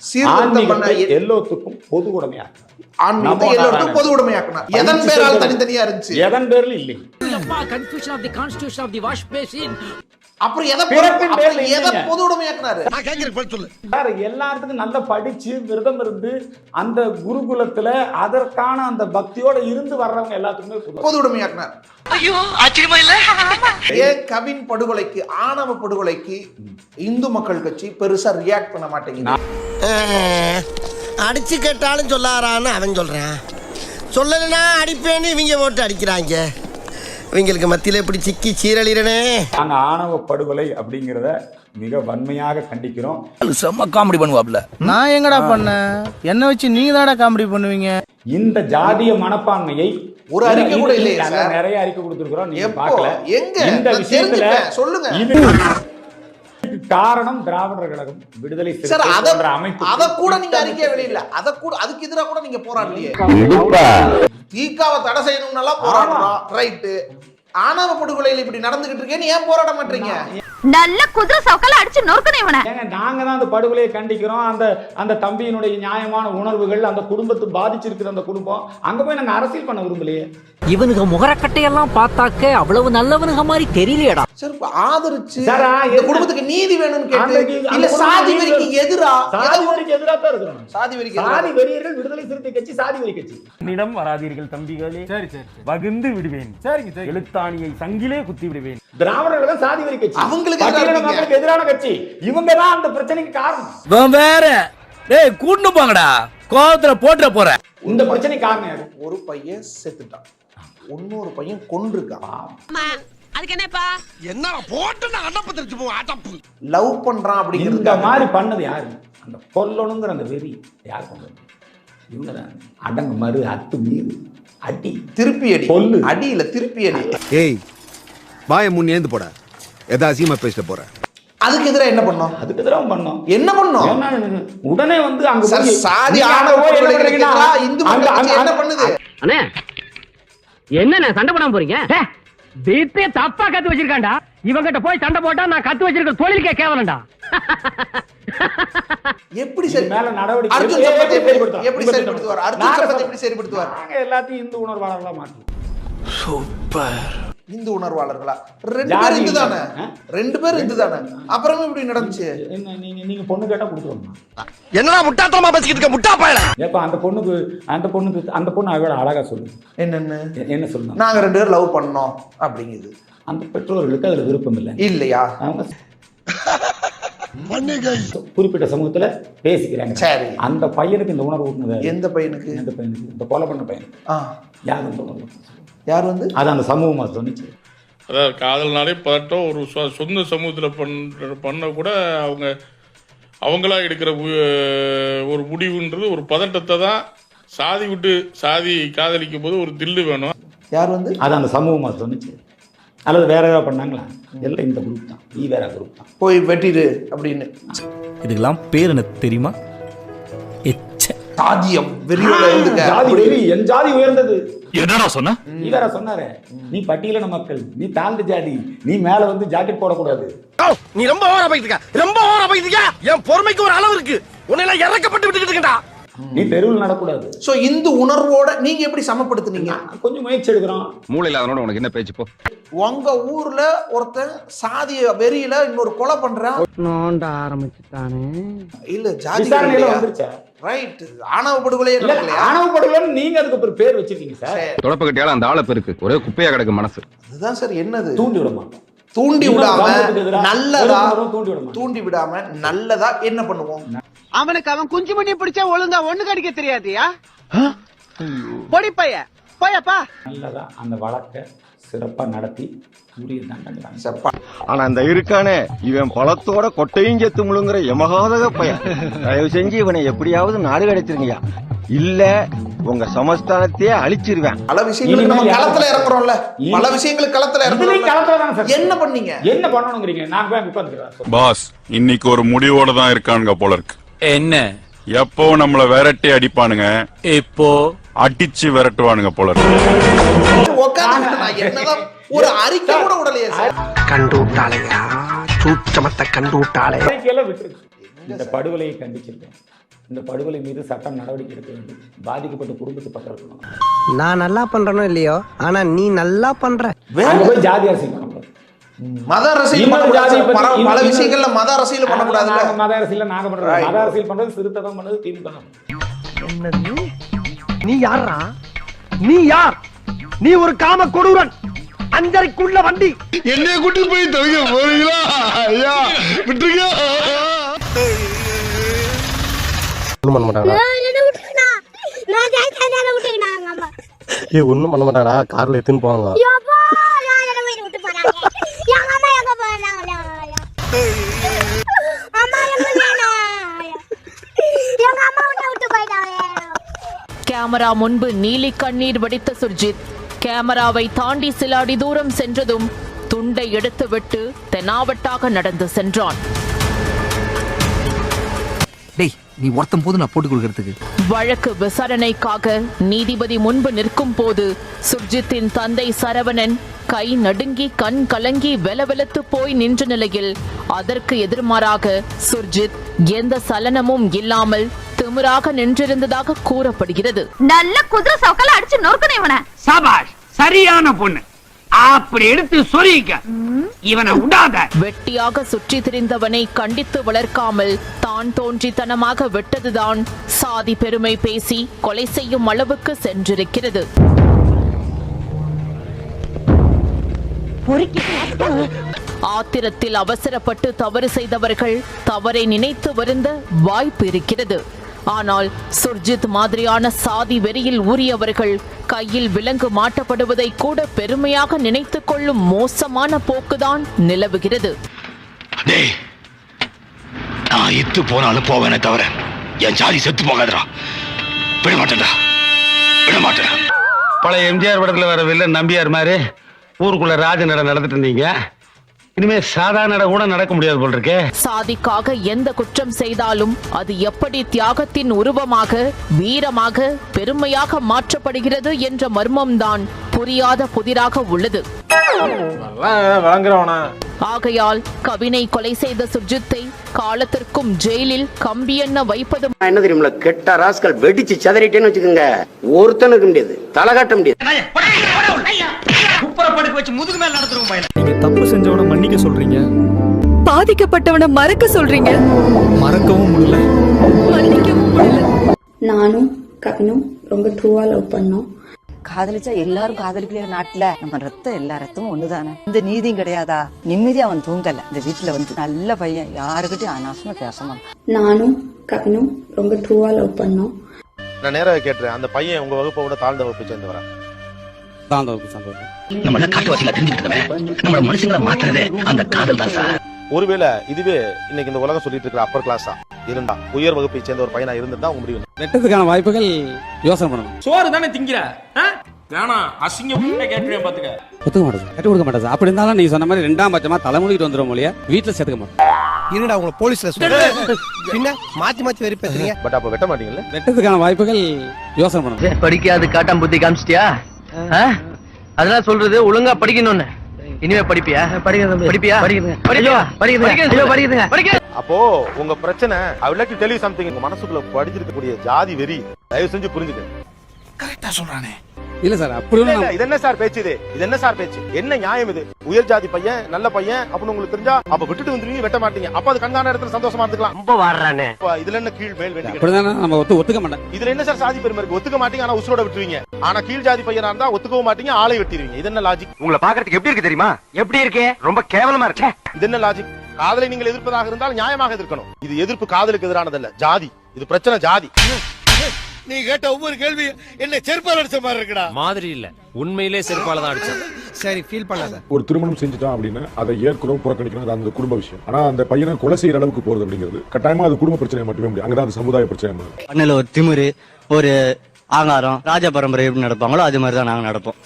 [SPEAKER 17] சீர்திருத்தம் பண்ண
[SPEAKER 9] எல்லோத்துக்கும் பொது உடைமையா.
[SPEAKER 17] ஆன்மீகத்தை எல்லோருக்கும் பொது உடைமையாக்குனார். எதன் பேரால் தனித்தனியா இருந்துச்சு?
[SPEAKER 9] எதன் பேர்ல இல்லை.
[SPEAKER 6] Confusion of the constitution of the wash basin.
[SPEAKER 17] அப்புறம் எதை பொது உடைமையாக்குனாரு?
[SPEAKER 13] நான் கேக்குறேன், பதில் சொல்லு.
[SPEAKER 9] சார், எல்லாத்துக்கும் நல்லா படிச்சு விரதம் இருந்து அந்த குருகுலத்துல அதற்கான அந்த பக்தியோட இருந்து வர்றவங்க எல்லாத்துக்குமே
[SPEAKER 17] பொது உடைமையாக்குனார்.
[SPEAKER 3] ஐயோ, ஆச்சரியமா இல்ல?
[SPEAKER 17] ஏன் கவின் படுகொலைக்கு, ஆணவ படுகொலைக்கு இந்து மக்கள் கட்சி பெருசா ரியாக்ட் பண்ண மாட்டேங்குது?
[SPEAKER 3] அடிச்சு கேட்டாலும் சொல்லாரான்னு அவன் சொல்றான். சொல்லலைன்னா அடிப்பேன்னு இவங்க போட்டு அடிக்கிறாங்க. இவங்களுக்கு மத்தியில எப்படி சிக்கி சீரழிறனே.
[SPEAKER 9] நாங்க ஆணவ படுகொலை அப்படிங்கறத மிக வன்மையாக கண்டிக்கிறோம்.
[SPEAKER 18] செம்ம காமெடி பண்ணுவாப்ல.
[SPEAKER 3] நான் எங்கடா பண்ணேன்? என்ன வச்சு நீங்க தானே காமெடி பண்ணுவீங்க?
[SPEAKER 9] இந்த ஜாதிய மனப்பான்மையை
[SPEAKER 17] ஒரு அறிக்கை கூட இல்லையா சார்?
[SPEAKER 9] நிறைய அறிக்கை கொடுத்திருக்கிறோம், நீங்க பார்க்கல.
[SPEAKER 17] எங்க
[SPEAKER 9] இந்த விஷயத்துல
[SPEAKER 17] சொல்லுங்க.
[SPEAKER 9] இது காரணம் திராவிடர் கழகம், விடுதலை சிறுத்தைகள் அமைப்பு.
[SPEAKER 17] அத கூட நீங்க அறிக்கை வெளியில, அத கூட அதுக்கு எதிராக கூட நீங்க போராடலையே. தீகாவை தடை செய்யணும்னால போராடுறோம், ரைட்டு. ஆணவ படுகொலையில இப்படி நடந்துகிட்டு இருக்கேன்னு ஏன் போராட மாட்டீங்க?
[SPEAKER 10] நல்ல குதிரை சவுக்கல அடிச்சு நொறுக்கணும் இவனை.
[SPEAKER 9] நாங்க தான் அந்த படுகொலையை கண்டிக்கிறோம். அந்த தம்பியினுடைய நியாயமான உணர்வுகள், அந்த குடும்பத்தை பாதிச்சிருக்கிற அந்த குடும்பம், அங்க போய் நாங்க அரசியல் பண்ண விரும்பலையே.
[SPEAKER 6] இவனுக்கு முகரக்கட்டையெல்லாம் பார்த்தாக்க அவ்வளவு நல்லவனுங்க மாதிரி தெரியலையடா.
[SPEAKER 17] சரி, ஆதரிச்சு இந்த குடும்பத்துக்கு நீதி வேணும்னு கேட்டு இல்ல சாதி வெறிக்கு எதிரா?
[SPEAKER 9] சாதி வெறிக்கு எதிரா தான் இருக்கிறோம்.
[SPEAKER 17] சாதி வெறிக்கு
[SPEAKER 9] சாதி வெறியர்கள் விடுதலை சிறுத்தை கட்சி சாதி வெறி கட்சி.
[SPEAKER 1] என்னிடம் வராதீர்கள் தம்பிகளே. சரி சரி, வகுந்து விடுவேன். சரிங்க சரி, எழுத்தாணியை சங்கிலே குத்தி விடுவேன்.
[SPEAKER 9] திராவிடர்கள் தான் சாதி வெறி கட்சி,
[SPEAKER 17] அவங்களுக்கு
[SPEAKER 9] எதிரான கட்சி. இவங்க தான் அந்த பிரச்சனைக்கு காரணம்.
[SPEAKER 18] வேற டேய் கூட்டு போங்கடா, கோவத்துல போட்டுற போற.
[SPEAKER 9] இந்த பிரச்சனை காரணம் யாரு?
[SPEAKER 17] ஒரு பையன் செத்துட்டான், இன்னொரு பையன் கொன்றுக்கான்.
[SPEAKER 10] அதுக்கு என்னப்பா?
[SPEAKER 13] என்ன போட்டு நான் அடப்பு தெரிஞ்சு போ அடப்பு.
[SPEAKER 17] லவ் பண்றான் அப்படிங்கிறது
[SPEAKER 9] இந்த மாதிரி பண்ணது யாரு? அந்த கொல்லணுங்கிற அந்த வெறி யார் கொண்டு? இவங்க தான். அடங்கு மறு அத்து மீது அடி,
[SPEAKER 17] திருப்பி அடி,
[SPEAKER 9] கொல்லு,
[SPEAKER 17] அடி இல்ல திருப்பி அடி.
[SPEAKER 13] ஏய் வாயை முன்னேந்து போட, எதா அசிங்கமா பேசிட்டு போற.
[SPEAKER 17] அதுக்கு எதிராக என்ன பண்ணோம்?
[SPEAKER 9] அதுக்கு எதிராக பண்ணோம்.
[SPEAKER 17] என்ன பண்ணோம்?
[SPEAKER 9] உடனே வந்து அங்க
[SPEAKER 17] சாதி ஆணவ படுகொலைக்கு இந்து மக்கள் என்ன பண்ணுது?
[SPEAKER 6] அண்ணே என்ன சண்டை போடாம போறீங்க? தீர்த்தே தப்பா கத்து வச்சிருக்காண்டா. இவங்கிட்ட போய் சண்டை போட்டா நான் கத்து வச்சிருக்க தொழிலுக்கே கேவலண்டா.
[SPEAKER 17] எப்படி சரி
[SPEAKER 9] மேல நடவடிக்கை
[SPEAKER 17] அர்ஜுன் சம்பத் எப்படி சரிப்படுத்துவார்? அர்ஜுன் சம்பத் எப்படி சரிப்படுத்துவார்?
[SPEAKER 9] நாங்க எல்லாத்தையும் இந்து உணர்வாளர்களா மாற்றோம்.
[SPEAKER 18] சூப்பர்.
[SPEAKER 17] இந்து உணர்வாளர்களா? ரெண்டு பேரும் இந்து தானே, ரெண்டு பேரும் இந்து தானே, அப்புறமே இப்படி நடந்துச்சு.
[SPEAKER 9] என்ன நீங்க பொண்ணு கேட்டா கொடுத்துருவோம்.
[SPEAKER 13] என்னடா முட்டாத்தனமா பேசிக்கிட்டு இருக்க முட்டா பயல.
[SPEAKER 9] ஏப்பா அந்த பொண்ணு அவளோட அழகா சொல்லு. என்ன சொல்லுங்க?
[SPEAKER 17] நாங்க 2 பேரும் லவ் பண்ணோம் அப்படிங்குது.
[SPEAKER 9] அந்த பெற்றோர்களுக்கு அதுல விருப்பம் இல்லை
[SPEAKER 17] இல்லையா?
[SPEAKER 9] அவங்க குறிப்பிட்ட சமூகத்துல பேசிக்கிறாங்க.
[SPEAKER 17] சரி,
[SPEAKER 9] அந்த பையனுக்கு இந்த உணர்வு ஊட்டுனது.
[SPEAKER 17] எந்த பையனுக்கு?
[SPEAKER 9] இந்த கொலை பண்ண பையனுக்கு யார் வந்து உணர்வு?
[SPEAKER 17] யார் வந்து?
[SPEAKER 9] அது அந்த சமூகமா சொன்னிச்சு.
[SPEAKER 2] அதாவது காதல்னாலே பதட்டம். ஒரு சொந்த சமூகத்துல பண்ண கூட
[SPEAKER 19] அவங்களா எடுக்கிற ஒரு முடிவுன்றது ஒரு பதட்டத்தை தான். சாதி விட்டு சாதி காதலிக்கும் போது ஒரு தில்லு வேணும்.
[SPEAKER 17] யார் வந்து
[SPEAKER 9] அது அந்த சமூகமா சொன்னிச்சு அல்லது வேற ஏதாவது பண்ணாங்களா? எல்லாம் இந்த குரூப் தான், வேற குரூப் தான்.
[SPEAKER 17] போய் வெட்டிடு அப்படின்னு.
[SPEAKER 16] இதுக்கெல்லாம் பேர் எனக்கு தெரியுமா?
[SPEAKER 17] சாதியம் வெறியோட இருந்துக்க.
[SPEAKER 9] ஜாதி வெறி, என் ஜாதி உயர்ந்தது.
[SPEAKER 16] என்னடா சொன்ன?
[SPEAKER 9] நீ வேற சொன்னாரு, நீ பட்டியலின மக்கள், நீ தாழ்ந்த ஜாதி, நீ மேல வந்து ஜாக்கெட் போடக்கூடாது.
[SPEAKER 3] நீ ரொம்ப ஓவரா போயிட்டு ரொம்ப ஓவரா போயிட்டு. என் பொறுமைக்கு ஒரு அளவு இருக்கு. உன்னை இறக்கப்பட்டு விட்டுக்கிட்டு இருக்கா.
[SPEAKER 9] நீ தெருவில் நடக்கூடாது.
[SPEAKER 17] சோ இந்த உணர்வோட நீங்க எப்படி சமப்படுத்துனீங்க?
[SPEAKER 9] கொஞ்சம் முயற்சி எடுக்கிறோம்.
[SPEAKER 5] மூளையில அதனோட உனக்கு என்ன பேச்சு போ.
[SPEAKER 17] உங்க ஊர்ல ஒருத்தன் சாதிய வெறியில இன்னொரு கொலை பண்றான்.
[SPEAKER 3] நோண்ட ஆரம்பிச்சுட்டானே.
[SPEAKER 17] இல்ல ஜாதி
[SPEAKER 9] வந்துருச்சா?
[SPEAKER 17] ரைட். ஆணவ படுகொலையே நடக்கலையா?
[SPEAKER 9] ஆணவ படுகொலைன்னு நீங்க அதுக்கு ஒரு பேர் வச்சிருக்கீங்க சார்.
[SPEAKER 5] தொடப்ப கட்டியால அந்த ஆளை பெருக்கு ஒரே குப்பையா கிடக்கு மனசு.
[SPEAKER 17] அதுதான் சார் என்னது?
[SPEAKER 9] தூண்டி விட மாட்டோம்.
[SPEAKER 17] தூண்டி விடாம நல்லதா, தூண்டி விடாம நல்லதா என்ன பண்ணுவோம்?
[SPEAKER 3] அவனுக்கு அவன் குஞ்சு மணி பிடிச்சா ஒழுங்கா ஒண்ணு கடிக்க தெரியாதியா? பொடி பைய போயப்பா.
[SPEAKER 9] நல்லதா அந்த வழக்கை சிறப்பா நடத்தி உரிய தண்டனை.
[SPEAKER 20] ஆனா அந்த இருக்கானே இவன் பழத்தோட கொட்டையும் செத்து முழுங்குற எமகாதக பையன். தயவு செஞ்சு இவனை எப்படியாவது நாடு கிடைச்சிருங்கயா, இல்ல உங்க சமஸ்தானத்தையே அழிச்சிருவேன்.
[SPEAKER 17] பல விஷயங்களுக்கு நம்ம களத்துல இறங்குறோம்ல, பல விஷயங்களுக்கு களத்துல இறங்குறோம். என்ன பண்ணீங்க?
[SPEAKER 9] என்ன பண்ணணும்ங்கறீங்க? நான் போய் உட்கார்ந்துக்கிறேன்.
[SPEAKER 2] பாஸ் இன்னைக்கு ஒரு முடிவோட தான் இருக்கானுங்க போல இருக்கு.
[SPEAKER 16] என்ன?
[SPEAKER 2] எப்போ நம்மள விரட்டி அடிப்பானுங்க,
[SPEAKER 16] இப்போ
[SPEAKER 2] அடிச்சு விரட்டுவானுங்க போல இருக்கு.
[SPEAKER 17] உட்கார்ந்து நான் என்னதான் ஒரு அறிக்கை கூட உடலையே சார்.
[SPEAKER 3] கண்டு விட்டாளையா, சூட்சமத்தை கண்டு விட்டாளே.
[SPEAKER 9] இந்த படுகொலையை கண்டிச்சிருக்கேன். இந்த படுகொலை மீது சட்டம் நடவடிக்கை எடுக்க வேண்டும். பாதிக்கப்பட்ட குடும்பத்து பக்கம் இருக்கணும்.
[SPEAKER 3] நான் நல்லா பண்றனோ இல்லையோ, ஆனா நீ நல்லா பண்ற.
[SPEAKER 9] போய் ஜாதி அரசியல் பண்ணக்கூடாது.
[SPEAKER 17] மத அரசியல் பண்ணக்கூடாது. பல விஷயங்கள்ல மத அரசியல் பண்ணக்கூடாது.
[SPEAKER 9] மத அரசியல் நாங்க பண்றோம். மத அரசியல் பண்றது சிறுத்தகம் பண்ணது திமுக.
[SPEAKER 3] என்னது? நீ யாரா? நீ யார்? நீ ஒரு காம கொடூரன். அஞ்சரைக்குள்ள வண்டி
[SPEAKER 13] என்னைய கூட்டி போய் தவிக்க போறீங்களா? ஐயா விட்டுருங்க.
[SPEAKER 20] ஒண்ணும் பண்ண மாட்டாடா. ஒண்ணும் பண்ண மாட்டாடா. கார்ல எடுத்துன்னு போவாங்க.
[SPEAKER 8] கேமரா முன்பு நீலி கண்ணீர் வடித்த சுர்ஜித் கேமராவை தாண்டி சில அடி தூரம் சென்றதும் துண்டை எடுத்துவிட்டு தெனாவட்டாக நடந்து சென்றான்.
[SPEAKER 18] டேய் நீ ஒருத்தம் போது நான் போட்டு கொடுக்கறதுக்கு.
[SPEAKER 8] வழக்கு விசாரணைக்காக நீதிபதி முன்பு நிற்கும் போது சுர்ஜித்தின் தந்தை சரவணன் கை நடுங்கி கண் கலங்கி வெலவெலத்து போய் நின்ற நிலையில் அதற்கு எதிர்மாறாக சுர்ஜித் எந்த சலனமும் இல்லாமல் திமிராக நின்றிருந்ததாக கூறப்படுகிறது.
[SPEAKER 10] நல்ல குதிரை சவுக்கல அடிச்சு நொறுக்கணும் இவனை.
[SPEAKER 3] சபாஷ், சரியான பொண்ணு. அப்படி எடுத்து சொரிக்க இவனை விடாத.
[SPEAKER 8] வெட்டியாக சுற்றி திரிந்தவனை கண்டித்து வளர்க்காமல் தான் தோன்றித்தனமாக விட்டதுதான் சாதி பெருமை பேசி கொலை செய்யும் அளவுக்கு சென்றிருக்கிறது. ஆத்திரத்தில் அவசரப்பட்டு தவறு செய்தவர்கள் தவறை நினைத்து வருந்த வாய்ப்பு இருக்கிறது. ஆனால் சுர்ஜித் மாதிரியான சாதி வெறியில் ஊறியவர்கள் கையில் விலங்கு மாட்டப்படுவதை கூட பெருமையாக நினைத்துக் கொள்ளும் மோசமான போக்குதான் நிலவுகிறது.
[SPEAKER 5] நான் இத்து போனாலும் போவேனே தவிர என் ஜாதி செத்து போகாதடா. விட மாட்டேன்டா, விட மாட்டேன். பழைய எம்ஜிஆர் படத்துல வர வில்லன் நம்பியார் மாதிரி ஊருக்குள்ள ராஜ நட நடந்துட்டு இருந்தீங்க. இனிமே சாதாரண நட கூட நடக்க முடியாது போல் இருக்கே.
[SPEAKER 8] சாதிக்காக எந்த குற்றம் செய்தாலும் அது எப்படி தியாகத்தின் உருவமாக வீரமாக பெருமையாக மாற்றப்படுகிறது என்ற மர்மம்தான் புரியாத புதிராக உள்ளது. ஆகையால் கவினை கொலை செய்த சுர்ஜித்தை காலத்திற்கும் ஜெயிலில் கம்பி எண்ண வைப்பதும்
[SPEAKER 20] என்ன தெரியுமில்ல, கெட்ட ராஸ்கல் வெடிச்சு சதறிட்டேன்னு வச்சுக்கோங்க, ஒருத்தனுக்கு முடியாது, தலை காட்ட முடியாது.
[SPEAKER 16] நீங்க தப்பு செஞ்சவன மன்னிக்க சொல்றீங்க,
[SPEAKER 10] பாதிக்கப்பட்டவனை மறக்க சொல்றீங்க.
[SPEAKER 16] மறக்கவும் முடியல,
[SPEAKER 10] மன்னிக்கவும் முடியல. நானும் கவினும் ரொம்ப ட்ரூவா லவ் பண்ணோம்.
[SPEAKER 21] காதலிச்சா எல்லாரும் காதலிக்கிற நாட்டுல நம்ம ரத்தம் எல்லா ரத்தமும் ஒண்ணுதானே. இந்த நீதியும் கிடையாதா? நிம்மதியா அவன் தூங்கல. இந்த வீட்டுல வந்து நல்ல பையன், யாருக்கிட்டையும் அனாவசியமா பேசணும்.
[SPEAKER 10] நானும் கவினும் ரொம்ப ட்ரூவா லவ் பண்ணோம்.
[SPEAKER 20] நான் நேராக கேட்டுறேன், அந்த பையன் உங்க வகுப்பை விட தாழ்ந்த வகுப்பை சேர்ந்து வரேன். தாழ்ந்த வகுப்பு சந்தோஷம்.
[SPEAKER 5] நம்ம காட்டுவாசியில தெரிஞ்சுக்கிட்டவன் நம்ம மனுஷங்களை மாத்துறதே அந்த காதல் தான் சார்.
[SPEAKER 20] ஒருவேளை இதுவே இன்னைக்கு இந்த உலகம் சொல்லிட்டு இருக்கிற அப்பர் கிளாஸா
[SPEAKER 5] இருந்தா உயர் வகுப்பை சேர்ந்த ஒரு பையனா இருந்திருந்தா உங்க முடிவு
[SPEAKER 14] வெட்டத்துக்கான வாய்ப்புகள் யோசனை பண்ணணும்.
[SPEAKER 1] சோறு தானே திங்கிற வேணாம் அசிங்கம் கேட்டுருவேன் பாத்துக்க.
[SPEAKER 14] ஒத்துக்க மாட்டேன் சார், கட்டி கொடுக்க மாட்டேன் சார். அப்படி இருந்தாலும் நீ சொன்ன மாதிரி 2ஆம் பட்சமா தலைமுடிட்டு வந்துடும் மொழியா வீட்டுல சேர்த்துக்க மாட்டேன்.
[SPEAKER 13] என்னடா உங்களை போலீஸ்ல பின்ன மாத்தி வெறி பேசுறீங்க.
[SPEAKER 5] பட் அப்ப வெட்ட மாட்டீங்கல்ல?
[SPEAKER 14] வெட்டத்துக்கான வாய்ப்புகள் யோசனை பண்ணணும்.
[SPEAKER 6] படிக்காது காட்டாம் புத்தி காமிச்சிட்டியா? அதெல்லாம் சொல்றது ஒழுங்கா படிக்கணும்னு. இனிமே படிப்பியா? படிப்பியா? படிக்கிறேன்.
[SPEAKER 5] அப்போ உங்க பிரச்சனை I would like to tell you something. உங்க மனசுக்குள்ள படிச்சிருக்கக்கூடிய ஜாதி வெறி தயவு செஞ்சு புரிஞ்சுக்க.
[SPEAKER 13] கரெக்டா சொல்றானே.
[SPEAKER 14] இல்ல சார் அப்படி
[SPEAKER 5] இது என்ன சார் பேச்சு? இது என்ன சார் பேச்சு? என்ன நியாயம் இது? உயர் ஜாதி பையன் நல்ல பையன் அப்படின்னு உங்களுக்கு தெரிஞ்சா அப்ப விட்டுட்டு வந்துருவீங்க, வெட்ட மாட்டீங்க. அப்ப அது கண்காண இடத்துல சந்தோஷமா இருந்துக்கலாம்.
[SPEAKER 6] ரொம்ப வாடுறானே.
[SPEAKER 5] இதுல என்ன கீழ் மேல் வேண்டி
[SPEAKER 14] அப்படிதானே நம்ம ஒத்துக்க மாட்டேன்.
[SPEAKER 5] இதுல என்ன சார் சாதி பெருமை இருக்கு? ஒத்துக்க மாட்டீங்க ஆனா உசுரோட விட்டுருவீங்க. ஆனா கீழ் ஜாதி பையனா இருந்தா ஒத்துக்கவும் மாட்டீங்க, ஆளை வெட்டிடுவீங்க. இது என்ன லாஜிக்?
[SPEAKER 6] உங்களை பாக்குறதுக்கு எப்படி இருக்கு தெரியுமா? எப்படி இருக்கு? ரொம்ப கேவலமா இருக்கு.
[SPEAKER 5] இது என்ன லாஜிக்? காதலை நீங்கள் எதிர்ப்பதாக இருந்தால் நியாயமாக எதிர்க்கணும். இது எதிர்ப்பு காதலுக்கு எதிரானதல்ல, ஜாதி. இது பிரச்சனை ஜாதி.
[SPEAKER 13] நீ கேட்ட ஒவ்வொரு கேள்வி என்ன செருப்பால் அடிச்ச மாதிரி இருக்குடா.
[SPEAKER 6] மாதிரி இல்ல, உண்மையிலே செருப்பால தான் அடிச்சேன்.
[SPEAKER 13] சரி ஃபீல் பண்ணாத.
[SPEAKER 7] ஒரு திருமணம் செஞ்சுட்டான் அப்படின்னா அதை ஏற்கனவே புறக்கணிக்கணும், அது அந்த குடும்ப விஷயம். ஆனா அந்த பையனை கொலை செய்யற அளவுக்கு போறது அப்படிங்கிறது கட்டாயமா அது குடும்ப பிரச்சனை மட்டுமே முடியும். அங்கதான் அது சமுதாய பிரச்சனை.
[SPEAKER 6] அண்ணல ஒரு திமிரு, ஒரு ஆங்காரம், ராஜ பரம்பரை எப்படி நடப்பாங்களோ அது மாதிரி தான் நாங்க நடப்போம்.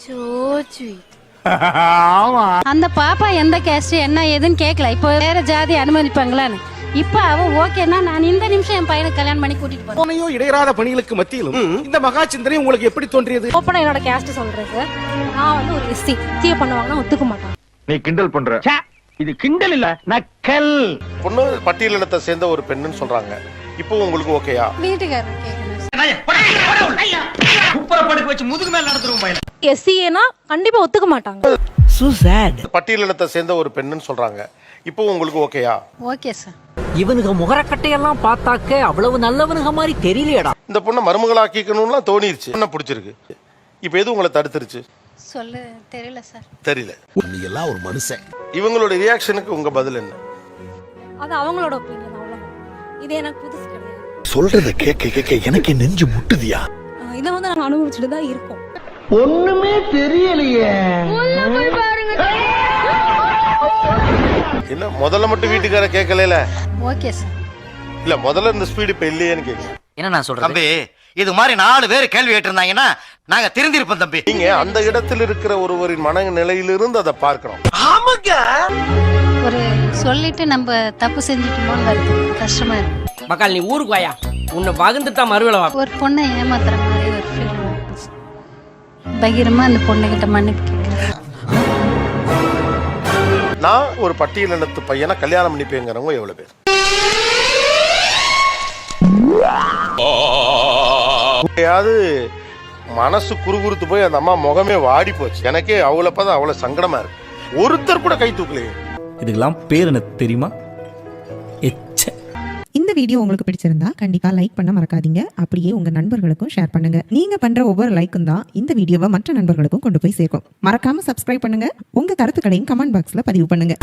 [SPEAKER 10] அந்த பாப்பா எந்த கேஸ்ட் என்ன ஏதுன்னு கேட்கல. இப்போ வேற ஜாதி அனுமதிப்பாங்களான்னு. இப்ப அவன் ஓகேன்னா நான் இந்த நிமிஷம் என் பையனை கல்யாணம் பண்ணி கூட்டிட்டு போறேன்.
[SPEAKER 13] இடையறாத பணிகளுக்கு மத்தியிலும் இந்த மகா சிந்தனை உங்களுக்கு எப்படி தோன்றியது?
[SPEAKER 10] ஓப்பனா என்னோட கேஸ்ட் சொல்றேன் சார். நான் வந்து ஒரு எஸ்சி. தீய பண்ணுவாங்கன்னா ஒத்துக்க மாட்டான்.
[SPEAKER 5] நீ கிண்டல் பண்ற.
[SPEAKER 6] இது கிண்டல் இல்ல, நக்கல்.
[SPEAKER 5] பொண்ணு பட்டியலினத்தை சேர்ந்த ஒரு பெண்ணுன்னு சொல்றாங்க. இப்போ உங்களுக்கு ஓகேயா?
[SPEAKER 10] வீட்டுக்காரர் கேட்கணும்.
[SPEAKER 6] குப்பரப்படுக்கு வச்சு முதுகு மேல நடந்துருவோம் பையன்.
[SPEAKER 10] எஸ்சினா கண்டிப்பா ஒத்துக்க மாட்டாங்க.
[SPEAKER 5] பட்டியலினத்தை சேர்ந்த ஒரு பெண்ணுன்னு சொல்றாங்க. இப்போ உங்களுக்கு ஓகேயா?
[SPEAKER 10] Okay sir.
[SPEAKER 6] இவனுக்கு முகரக்கட்டையெல்லாம் பார்த்தாக்க அவ்வளவு நல்லவனுங்க மாதிரி தெரியலையடா.
[SPEAKER 5] இந்த பொண்ணை மருமகளாக்கிக்கணும்லாம் தோணிருச்சு. என்ன பிடிச்சிருக்கு? இப்ப எது உங்களை தடுத்துருச்சு?
[SPEAKER 10] சொல்ல தெரியல சார்.
[SPEAKER 5] தெரியல.
[SPEAKER 13] நீ எல்லாம் ஒரு மனுஷன்.
[SPEAKER 5] இவங்களோட ரியாக்ஷனுக்கு உங்க பதில் என்ன?
[SPEAKER 10] அது அவங்களோட ஒப்பீனியன் அவ்வளவுதான். இது எனக்கு புதுசு கிடையாது.
[SPEAKER 13] சொல்றத கேட்க கேட்க எனக்கு நெஞ்சு முட்டுதியா.
[SPEAKER 10] இதை வந்து நாங்க அனுபவிச்சுட்டு தான் இருக்கோம்.
[SPEAKER 6] ஒண்ணுமே தெரியலையே.
[SPEAKER 5] என்ன முதல்ல மட்டும் வீட்டுக்கார கேட்கல?
[SPEAKER 10] Okay sir.
[SPEAKER 5] இல்ல முதல்ல இந்த ஸ்பீடு இப்ப இல்லையேன்னு கேட்க.
[SPEAKER 6] என்ன நான் சொல்றேன் தம்பி, இது மாதிரி 4 பேர் கேள்வி கேட்டிருந்தாங்கன்னா நாங்க திருந்திருப்போம் தம்பி.
[SPEAKER 5] நீங்க அந்த இடத்தில் இருக்கிற ஒருவரின் மனநிலையிலிருந்து அதை பார்க்கணும்.
[SPEAKER 10] ஆமாங்க. ஒரு சொல்லிட்டு நம்ம தப்பு செஞ்சுட்டோமோன்னு வருது, கஷ்டமா இருக்கு.
[SPEAKER 6] மக்கள் நீ ஊருக்கு வாயா, உன்னை வகுந்துட்டா மறுவேளை வா.
[SPEAKER 10] ஒரு பொண்ணை ஏமாத்துற மாதிரி ஒரு ஃபீல் வந்துச்சு. பகிரமா அந்த பொண்ணுகிட்ட மன்னிப்பு கேட்கிறேன்.
[SPEAKER 5] நான் ஒரு பட்டியலினத்து பையனை கல்யாணம் பண்ணிப்பேங்கிறவங்க எவ்வளவு பேர்? மனசு குறுகுறுத்து போய் அந்த அம்மா முகமே வாடி போச்சு. எனக்கே அவ்வளவுதான் அவ்வளவு சங்கடமா இருக்கு. ஒருத்தர் கூட கை தூக்கலையே.
[SPEAKER 16] இதுக்கெல்லாம் பேர் என்ன தெரியுமா?
[SPEAKER 12] இந்த வீடியோ உங்களுக்கு பிடிச்சிருந்தா கண்டிப்பா லைக் பண்ண மறக்காதீங்க. அப்படியே உங்க நண்பர்களுக்கும் ஷேர் பண்ணுங்க. நீங்க பண்ற ஒவ்வொரு லைக்கும் தான் இந்த வீடியோவை மற்ற நண்பர்களுக்கும் கொண்டு போய் சேர்க்கும். மறக்காம சப்ஸ்கிரைப் பண்ணுங்க. உங்க கருத்துக்களையும் கமெண்ட் பாக்ஸ்ல பதிவு பண்ணுங்க.